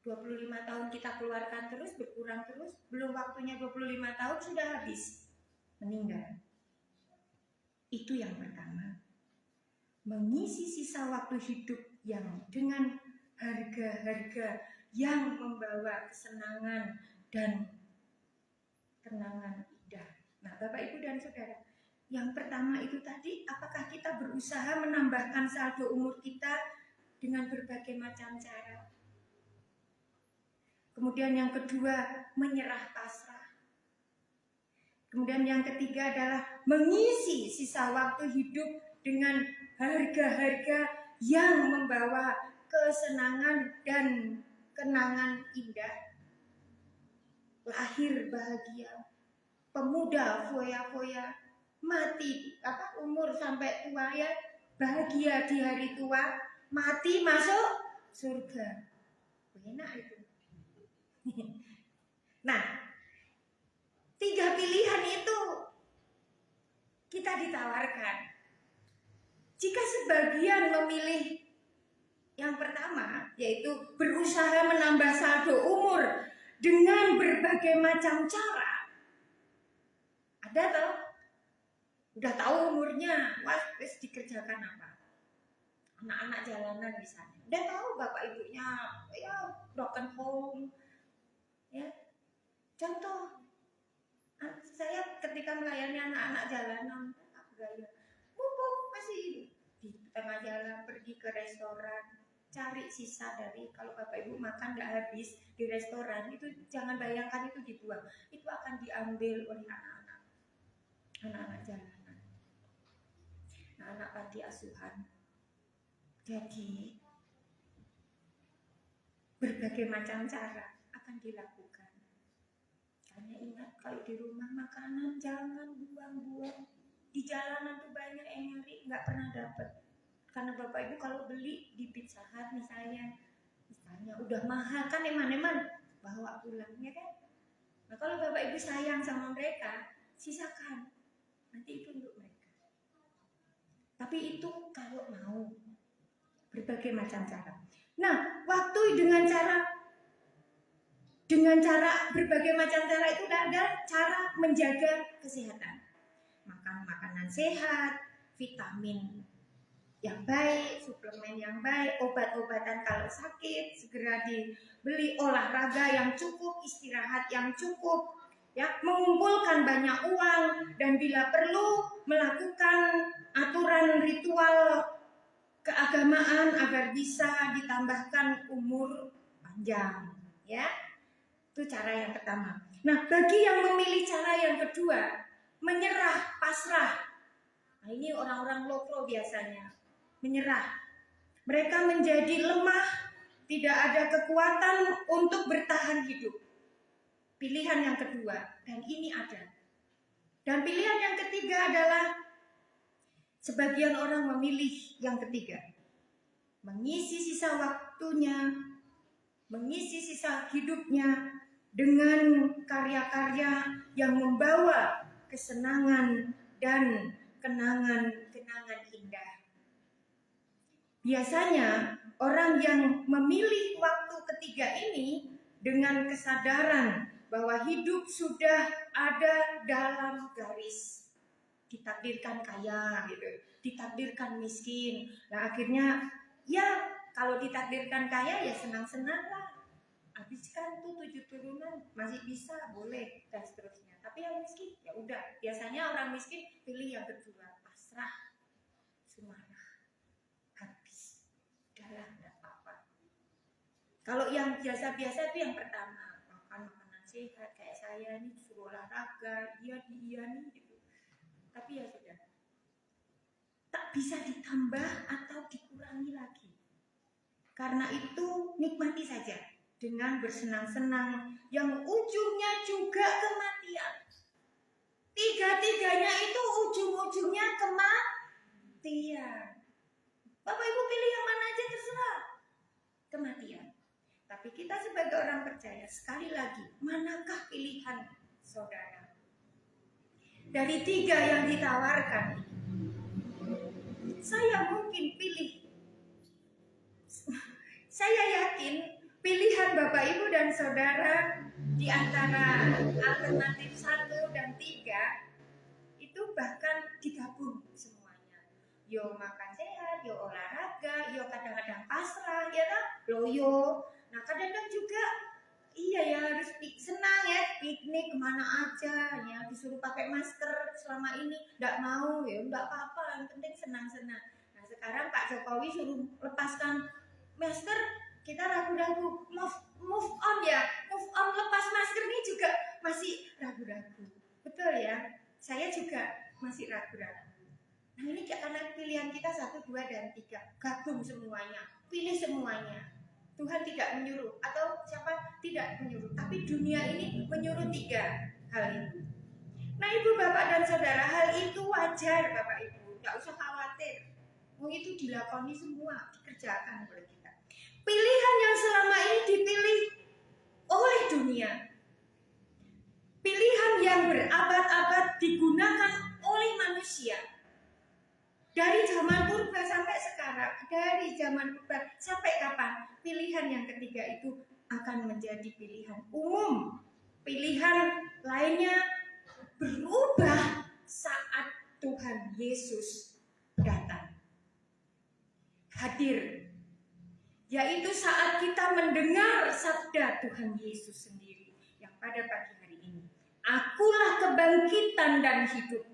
25 tahun kita keluarkan terus, berkurang terus, belum waktunya 25 tahun sudah habis, meninggal. Itu yang pertama. Mengisi sisa waktu hidup yang dengan harga-harga yang membawa kesenangan dan kenangan indah. Nah, Bapak, Ibu, dan Saudara, yang pertama itu tadi, apakah kita berusaha menambahkan saldo umur kita dengan berbagai macam cara? Kemudian yang kedua, menyerah pasrah. Kemudian yang ketiga adalah mengisi sisa waktu hidup dengan harga-harga yang membawa kesenangan dan kenangan indah. Lahir bahagia, pemuda foya-foya, mati umur sampai tua ya, bahagia di hari tua, mati masuk surga. Enak itu. Nah, 3 pilihan itu kita ditawarkan. Jika sebagian memilih yang pertama, yaitu berusaha menambah saldo umur dengan berbagai macam cara. Ada toh? Udah tahu umurnya, wes dikerjakan apa? Anak-anak jalanan misalnya. Udah tahu bapak ibunya, ya broken home. Ya. Contoh, saya ketika melayani anak-anak jalanan, gaya, mumpung masih di tengah jalan pergi ke restoran, cari sisa dari kalau bapak ibu makan nggak habis di restoran itu, jangan bayangkan itu dibuang, itu akan diambil oleh anak-anak jalanan, anak panti asuhan. Jadi berbagai macam cara akan dilakukan. Hanya ingat, kalau di rumah makanan jangan buang-buang. Di jalanan tuh banyak yang nyari nggak pernah dapat. Karena bapak ibu kalau beli di Pizza Hut misalnya udah mahal kan, eman-eman bawa pulangnya kan. Nah kalau bapak ibu sayang sama mereka, sisakan, nanti itu untuk mereka. Tapi itu kalau mau berbagai macam cara. Nah, waktu dengan cara berbagai macam cara itu ada cara menjaga kesehatan. Makan makanan sehat, vitamin yang baik, suplemen yang baik, obat-obatan kalau sakit segera dibeli, olahraga yang cukup, istirahat yang cukup, ya, mengumpulkan banyak uang, dan bila perlu melakukan aturan ritual keagamaan agar bisa ditambahkan umur panjang, ya. Itu cara yang pertama. Nah, bagi yang memilih cara yang kedua, menyerah, pasrah. Nah, ini orang-orang lokro biasanya menyerah. Mereka menjadi lemah, tidak ada kekuatan untuk bertahan hidup. Pilihan yang kedua, dan ini ada. Dan pilihan yang ketiga adalah sebagian orang memilih yang ketiga, mengisi sisa waktunya, mengisi sisa hidupnya dengan karya-karya yang membawa kesenangan dan kenangan-kenangan indah. Biasanya orang yang memilih waktu ketiga ini dengan kesadaran bahwa hidup sudah ada dalam garis, ditakdirkan kaya gitu, ditakdirkan miskin. Nah akhirnya ya kalau ditakdirkan kaya ya senang-senang lah, habiskan tuh 7 turunan masih bisa, boleh, dan seterusnya. Tapi yang miskin ya udah, biasanya orang miskin pilih yang kedua, pasrah, sumarah, habis, udahlah enggak apa-apa. Kalau yang biasa-biasa itu yang pertama, makan makanan sehat kayak saya nih, suruh olahraga, iya nih gitu. Tapi ya sudah, tak bisa ditambah atau dikurangi lagi. Karena itu nikmati saja. dengan bersenang-senang yang ujungnya juga kematian. Tiga-tiganya itu ujung-ujungnya kematian. Bapak Ibu pilih yang mana aja terserah. Kematian. Tapi kita sebagai orang percaya, sekali lagi, manakah pilihan saudara? Dari tiga yang ditawarkan, saya mungkin pilih. Saya yakin pilihan Bapak Ibu dan Saudara di antara alternatif 1 dan 3 itu bahkan digabung semuanya. Yo makan sehat, yo olahraga, yo kadang-kadang pasrah, ya kan? Loyo. Nah kadang-kadang juga iya ya harus senang ya piknik kemana aja ya, disuruh pakai masker selama ini nggak mau ya nggak apa-apa, yang penting senang-senang. Nah sekarang Pak Jokowi suruh lepaskan masker, kita ragu-ragu, move on ya, move on, lepas masker ini juga masih ragu-ragu, betul ya, saya juga masih ragu-ragu. Nah ini karena pilihan kita 1, 2, dan 3, gabung semuanya, pilih semuanya. Tuhan tidak menyuruh, atau siapa tidak menyuruh, tapi dunia ini menyuruh 3 hal itu. Nah Ibu Bapak dan Saudara, hal itu wajar Bapak Ibu, nggak usah khawatir. Itu dilakoni semua, dikerjakan oleh kita. Pilihan yang selama ini dipilih oleh dunia, pilihan yang berabad-abad digunakan oleh manusia, dari zaman purba sampai sekarang, dari zaman purba sampai kapan, pilihan yang ketiga itu akan menjadi pilihan umum. Pilihan lainnya berubah saat Tuhan Yesus datang, hadir, yaitu saat kita mendengar sabda Tuhan Yesus sendiri yang pada pagi hari ini, akulah kebangkitan dan hidup.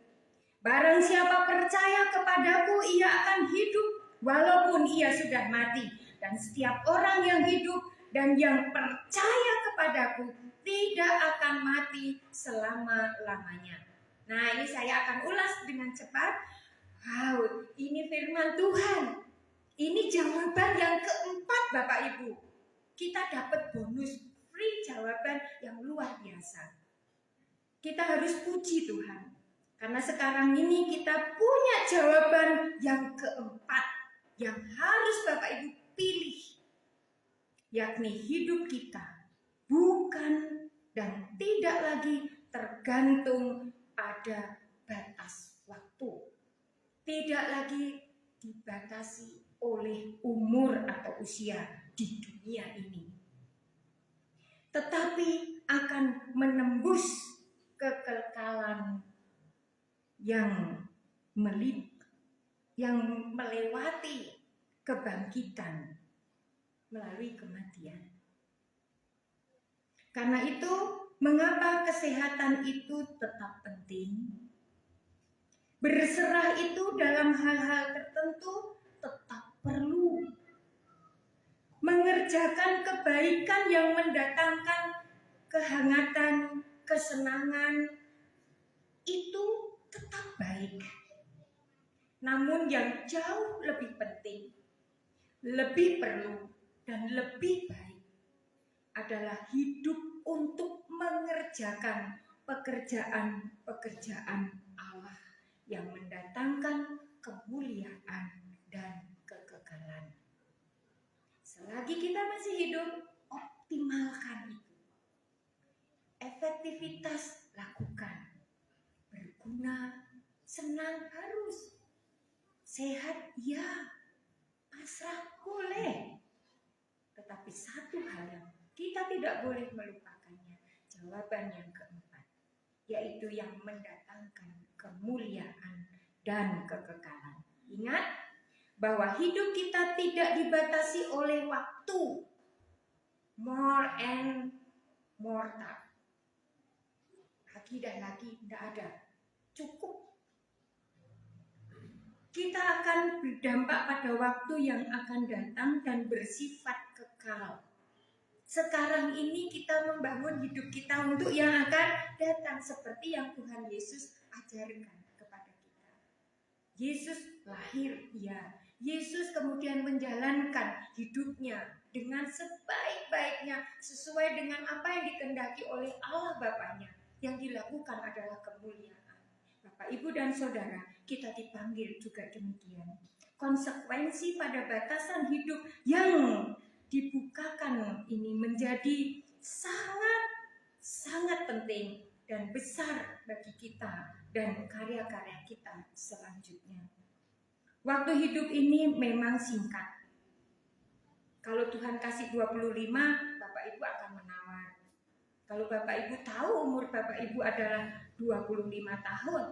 Barang siapa percaya kepadaku, ia akan hidup walaupun ia sudah mati. Dan setiap orang yang hidup dan yang percaya kepadaku tidak akan mati selama-lamanya. Nah ini saya akan ulas dengan cepat. Wow, ini firman Tuhan. Ini jawaban yang keempat Bapak Ibu. Kita dapat bonus free jawaban yang luar biasa. Kita harus puji Tuhan. Karena sekarang ini kita punya jawaban yang keempat yang harus Bapak Ibu pilih, yakni hidup kita bukan dan tidak lagi tergantung pada batas waktu, tidak lagi dibatasi oleh umur atau usia di dunia ini, tetapi akan menembus kekekalan yang melewati kebangkitan melalui kematian. Karena itu, mengapa kesehatan itu tetap penting? Berserah itu dalam hal-hal tertentu tetap perlu. Mengerjakan kebaikan yang mendatangkan kehangatan, kesenangan, itu tetap baik. Namun yang jauh lebih penting, lebih perlu, dan lebih baik adalah hidup untuk mengerjakan pekerjaan-pekerjaan Allah yang mendatangkan kemuliaan dan kekekalan. Selagi kita masih hidup, optimalkan itu. Efektivitas lakukan. Berguna, senang harus, sehat ya, pasrah boleh. Tetapi satu hal yang kita tidak boleh melupakannya, jawaban yang keempat, yaitu yang mendatangkan kemuliaan dan kekekalan. Ingat bahwa hidup kita tidak dibatasi oleh waktu, more and more time. Lagi dan lagi tidak ada. Cukup. Kita akan berdampak pada waktu yang akan datang dan bersifat kekal. Sekarang ini kita membangun hidup kita untuk yang akan datang, seperti yang Tuhan Yesus ajarkan kepada kita. Yesus lahir, ya. Yesus kemudian menjalankan hidupnya dengan sebaik-baiknya sesuai dengan apa yang dikehendaki oleh Allah Bapaknya. Yang dilakukan adalah kemuliaan. Bapak, Ibu, dan Saudara, kita dipanggil juga demikian. Konsekuensi pada batasan hidup yang dibukakan ini menjadi sangat penting dan besar bagi kita dan karya-karya kita selanjutnya. Waktu hidup ini memang singkat. Kalau Tuhan kasih 25, Bapak Ibu akan menawar. Kalau Bapak Ibu tahu umur Bapak Ibu adalah 25 tahun,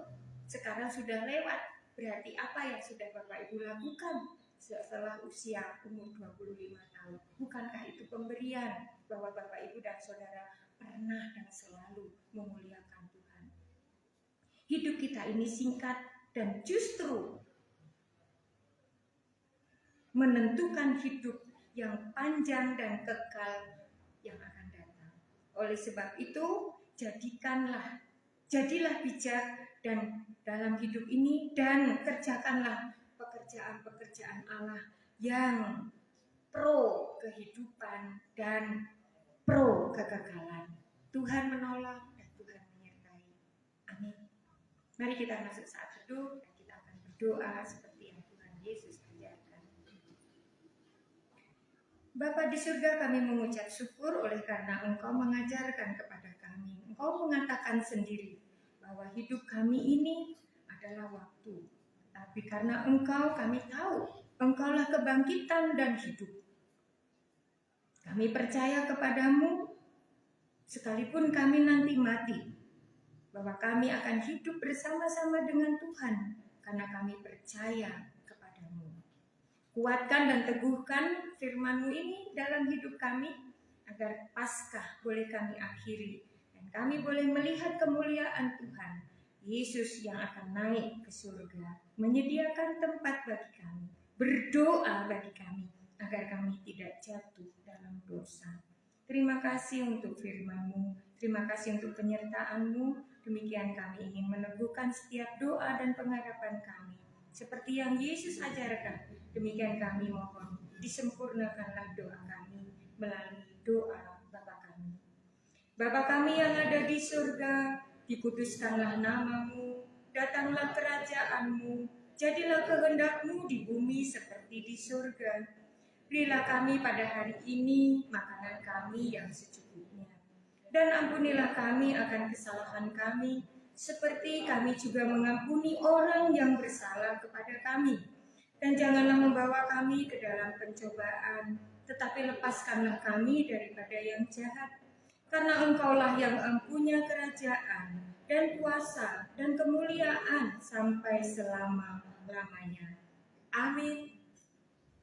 sekarang sudah lewat, berarti apa yang sudah Bapak Ibu lakukan setelah usia umur 25 tahun? Bukankah itu pemberian bahwa Bapak Ibu dan Saudara pernah dan selalu memuliakan Tuhan? Hidup kita ini singkat dan justru menentukan hidup yang panjang dan kekal yang akan datang. Oleh sebab itu, jadilah bijak dan dalam hidup ini dan kerjakanlah pekerjaan-pekerjaan Allah yang pro kehidupan dan pro kekekalan. Tuhan menolong dan Tuhan menyertai. Amin. Mari kita masuk saat teduh dan kita akan berdoa seperti yang Tuhan Yesus ajarkan. Bapa di surga, kami mengucap syukur oleh karena Engkau mengajarkan kepada kami. Engkau mengatakan sendiri bahwa hidup kami ini adalah waktu. Tapi karena Engkau, kami tahu Engkaulah kebangkitan dan hidup. Kami percaya kepadamu, sekalipun kami nanti mati, bahwa kami akan hidup bersama-sama dengan Tuhan, karena kami percaya kepadamu. Kuatkan dan teguhkan firman-Mu ini dalam hidup kami, agar Paskah boleh kami akhiri, dan kami boleh melihat kemuliaan Tuhan, Yesus yang akan naik ke surga, menyediakan tempat bagi kami, berdoa bagi kami, agar kami tidak jatuh dalam dosa. Terima kasih untuk firman-Mu, terima kasih untuk penyertaan-Mu. Demikian kami ingin meneguhkan setiap doa dan pengharapan kami. Seperti yang Yesus ajarkan, demikian kami mohon, disempurnakanlah doa kami melalui doa Bapa kami. Bapa kami yang ada di surga, dikuduskanlah nama-Mu, datanglah kerajaan-Mu, jadilah kehendak-Mu di bumi seperti di surga. Berilah kami pada hari ini makanan kami yang secukupnya. Dan ampunilah kami akan kesalahan kami, seperti kami juga mengampuni orang yang bersalah kepada kami. Dan janganlah membawa kami ke dalam pencobaan, tetapi lepaskanlah kami daripada yang jahat. Karena Engkaulah yang empunya kerajaan, dan kuasa, dan kemuliaan sampai selama-lamanya. Amin.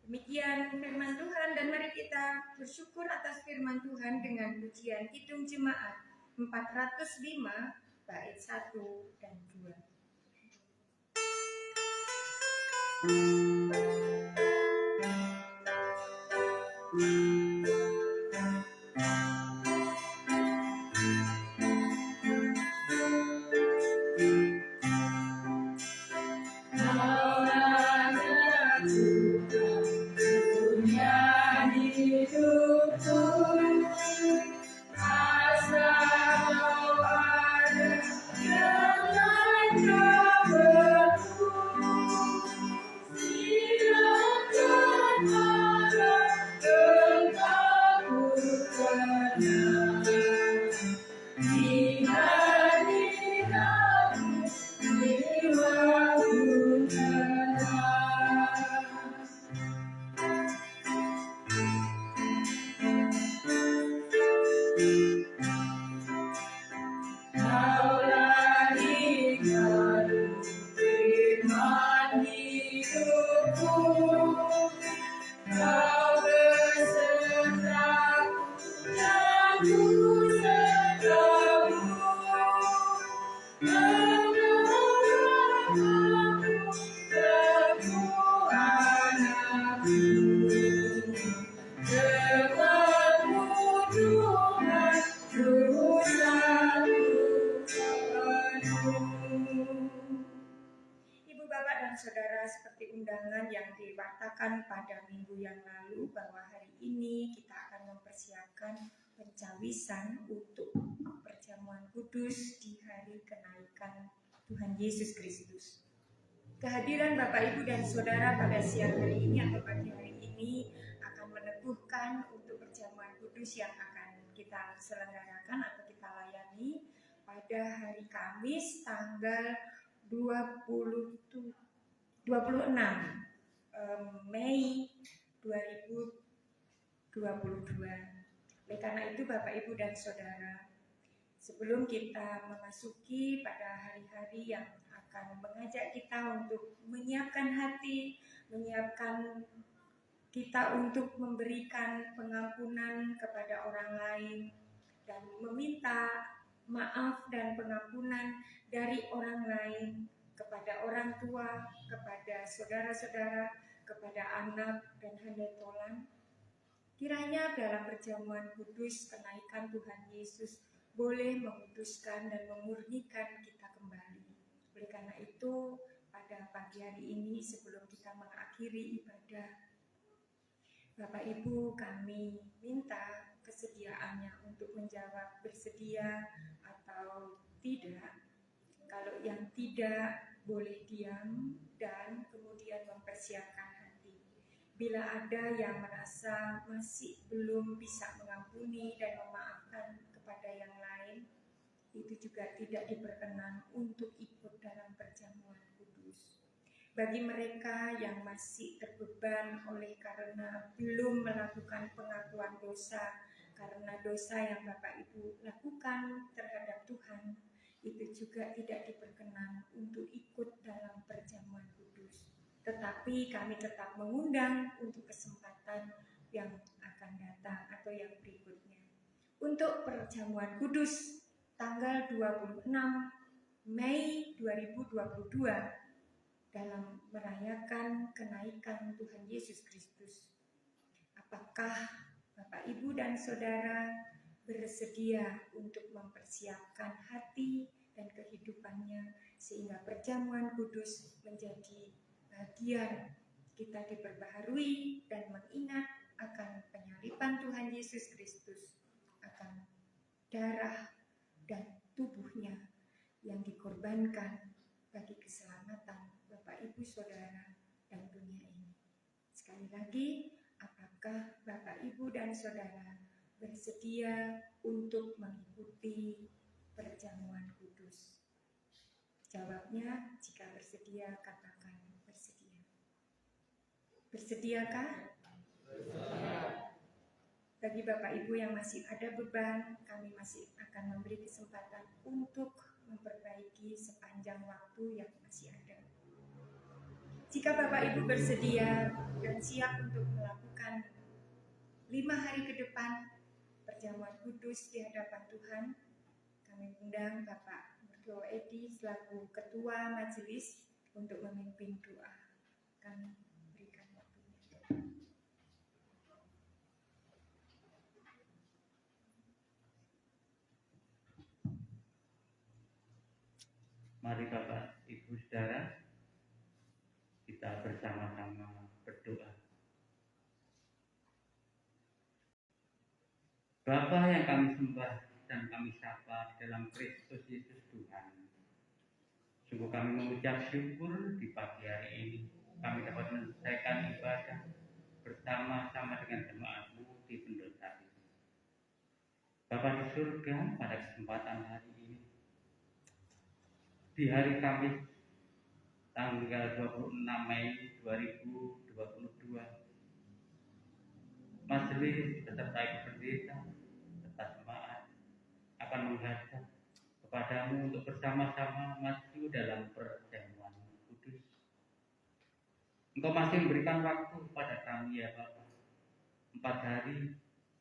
Demikian firman Tuhan, dan mari kita bersyukur atas firman Tuhan dengan pujian Kidung Jemaat 405 bait 1 dan 2. diwartakan pada minggu yang lalu bahwa hari ini kita akan mempersiapkan pencawisan untuk perjamuan kudus di hari kenaikan Tuhan Yesus Kristus. Kehadiran Bapak Ibu dan Saudara pada siang hari ini atau pagi hari ini akan meneguhkan untuk perjamuan kudus yang akan kita selenggarakan atau kita layani pada hari Kamis tanggal 26 Mei 2022. Oleh karena itu Bapak Ibu dan Saudara, sebelum kita memasuki pada hari-hari yang akan mengajak kita untuk menyiapkan hati, menyiapkan kita untuk memberikan pengampunan kepada orang lain dan meminta maaf dan pengampunan dari orang lain kepada orang tua, kepada saudara-saudara, kepada anak dan handai tolan. Kiranya dalam perjamuan kudus kenaikan Tuhan Yesus boleh menguduskan dan memurnikan kita kembali. Oleh karena itu, pada pagi hari ini sebelum kita mengakhiri ibadah, Bapak Ibu, kami minta kesediaannya untuk menjawab bersedia atau tidak. Kalau yang tidak, boleh diam dan kemudian mempersiapkan hati. Bila ada yang merasa masih belum bisa mengampuni dan memaafkan kepada yang lain, itu juga tidak diperkenan untuk ikut dalam perjamuan kudus. Bagi mereka yang masih terbeban oleh karena belum melakukan pengakuan dosa, karena dosa yang Bapak Ibu lakukan terhadap Tuhan, itu juga tidak diperkenan untuk ikut dalam perjamuan kudus. Tetapi kami tetap mengundang untuk kesempatan yang akan datang atau yang berikutnya. Untuk perjamuan kudus tanggal 26 Mei 2022 dalam merayakan kenaikan Tuhan Yesus Kristus. Apakah Bapak Ibu dan Saudara bersedia untuk mempersiapkan hati dan kehidupannya sehingga perjamuan kudus menjadi bagian kita diperbaharui dan mengingat akan penyaliban Tuhan Yesus Kristus, akan darah dan tubuhnya yang dikorbankan bagi keselamatan Bapak Ibu Saudara dan dunia ini. Sekali lagi, apakah Bapak Ibu dan Saudara bersedia untuk mengikuti perjamuan kudus? Jawabnya, jika bersedia, katakan bersedia. Bersediakah? Bagi Bapak Ibu yang masih ada beban, kami masih akan memberi kesempatan untuk memperbaiki sepanjang waktu yang masih ada. Jika Bapak Ibu bersedia dan siap untuk melakukan 5 hari ke depan perjamuan kudus di hadapan Tuhan, kami undang Bapak Mertua Edi selaku Ketua Majelis untuk memimpin doa. Kami berikan waktunya. Mari Bapak, Ibu, Saudara, kita bersama-sama berdoa. Bapa yang kami sembah dan kami sapa dalam Kristus Yesus Tuhan, sungguh kami mengucap syukur di pagi hari ini kami dapat menyelesaikan ibadah bersama-sama dengan jemaat-Mu di Pendosari. Bapa di surga, pada kesempatan hari ini, di hari Kamis tanggal 26 Mei 2022, Majelis beserta Ibu Pendeta serta jemaat akan menghadap kepadamu untuk bersama-sama maju dalam perjamuan kudus. Engkau masih memberikan waktu kepada kami ya Bapak. 4 hari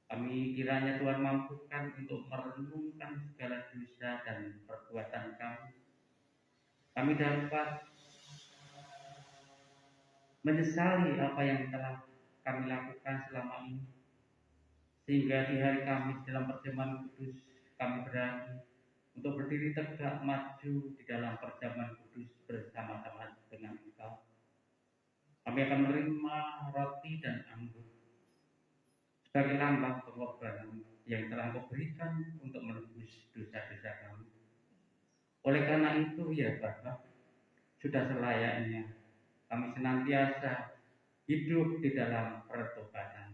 kami kiranya Tuhan mampukan untuk merenungkan segala dosa dan perbuatan kami. Kami dapat menyesali apa yang telah kami lakukan selama ini, sehingga di hari Kamis dalam perjamuan kudus kami berani untuk berdiri tegak maju di dalam perjamuan kudus bersama-sama dengan Engkau. Kami akan menerima roti dan anggur sebagai lambang pengorbanan yang telah Kau berikan untuk menebus dosa-dosa kami. Oleh karena itu ya Bapa, sudah selayaknya kami senantiasa hidup di dalam pertobatan.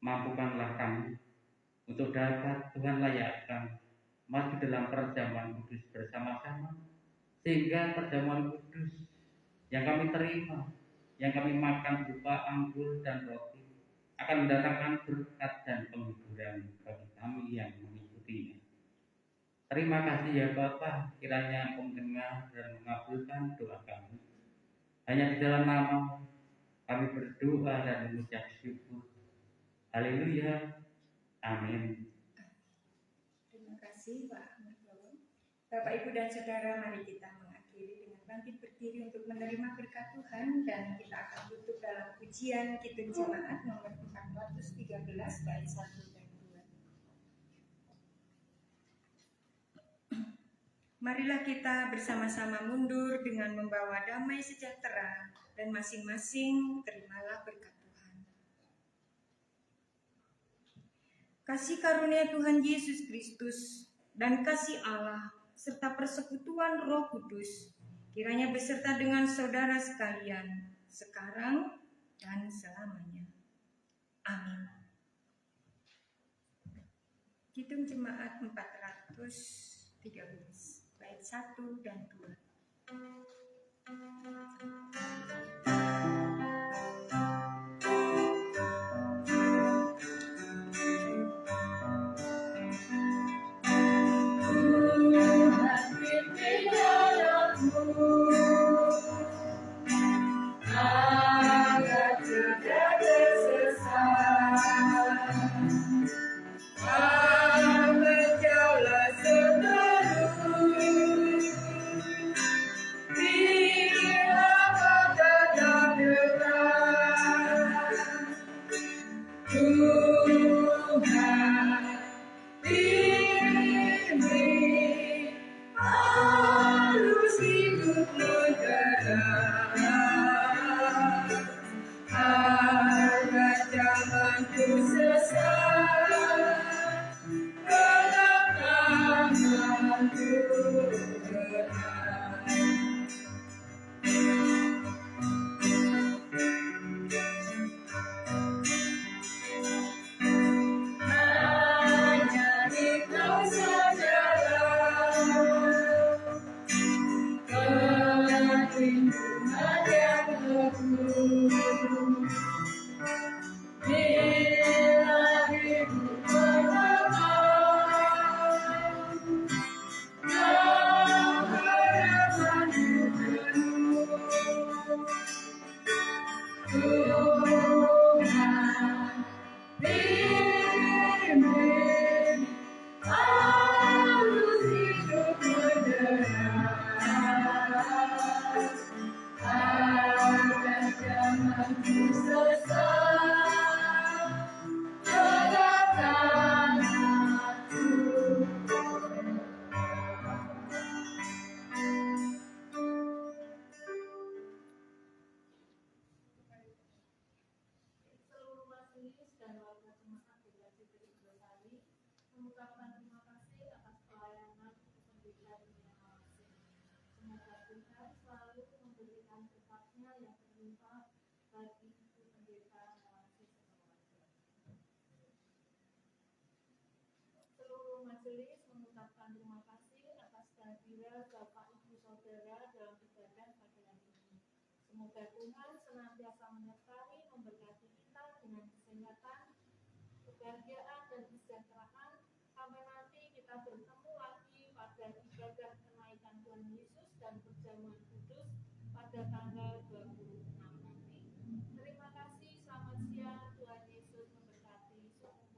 Mampukanlah kami untuk dapat Tuhan layakkan maju dalam perjamuan kudus bersama-sama, sehingga perjamuan kudus yang kami terima, yang kami makan berupa anggur dan roti, akan mendatangkan berkat dan penghiburan bagi kami yang mengikutinya. Terima kasih ya Bapa, kiranya Engkau mendengar dan mengabulkan doa kami. Hanya di dalam nama kami berdoa dan mengucap syukur. Haleluya. Amin. Terima kasih Pak Mergawan. Bapak, Ibu, dan Saudara, mari kita mengakhiri dengan bangkit berdiri untuk menerima berkat Tuhan, dan kita akan tutup dalam pujian Kidung Jemaat nomor 413 bait 1 dan 2. Marilah kita bersama-sama mundur dengan membawa damai sejahtera, dan masing-masing terimalah berkat Tuhan. Kasih karunia Tuhan Yesus Kristus dan kasih Allah serta persekutuan Roh Kudus kiranya beserta dengan saudara sekalian sekarang dan selamanya. Amin. Kidung Jemaat 413 bait 1 dan 2. Mengucapkan terima kasih atas pelayanan pendeta dunia Malaysia. Semoga Tuhan selalu memberikan berkat-Nya yang berlimpah bagi Ibu Pendeta Malaysia sekeluarga. Seluruh majelis mengucapkan terima kasih atas kehadiran Bapak Ibu Saudara dalam ibadah pada hari ini. Semoga Tuhan senantiasa menyertai memberkati kita dengan kesehatan, kebahagiaan, dan kesejahteraan, sampai nanti kita bertemu lagi pada ibadah kenaikan Tuhan Yesus dan perjamuan kudus pada tanggal 26 nanti. Terima kasih, selamat siang, Tuhan Yesus memberkati. Shalom.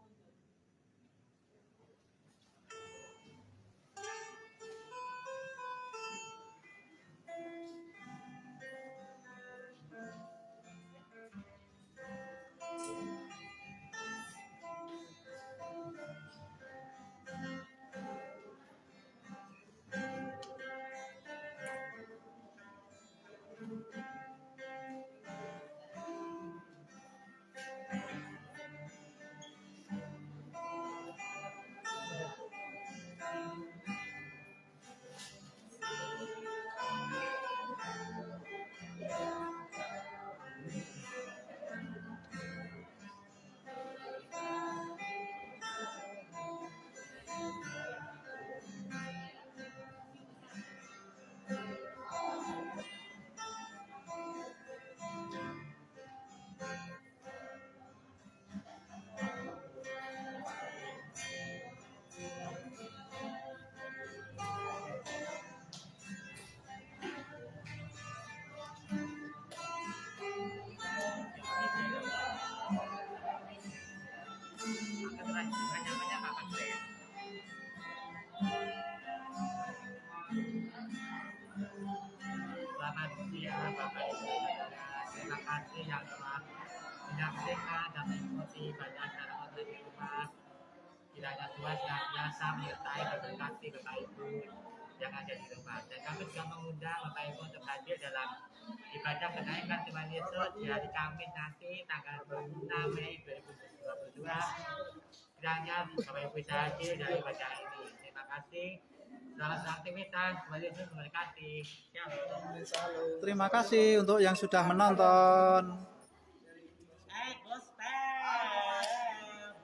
telah menyaksikan dan mengikuti ibadah secara online di rumah. Kiranya Tuhan senantiasa menyertai dan memberkati Bapak Ibu yang ada di rumah. Dan kami juga mengundang Bapak Ibu untuk hadir dalam ibadah kenaikan Tuhan Yesus di hari Kamis nanti tanggal 26 Mei 2022. Kiranya Bapak Ibu bisa hadir dalam ibadah ini. Terima kasih. Selamat beraktivitas. Tuhan Yesus memberkati. Shalom. Terima kasih untuk yang sudah menonton.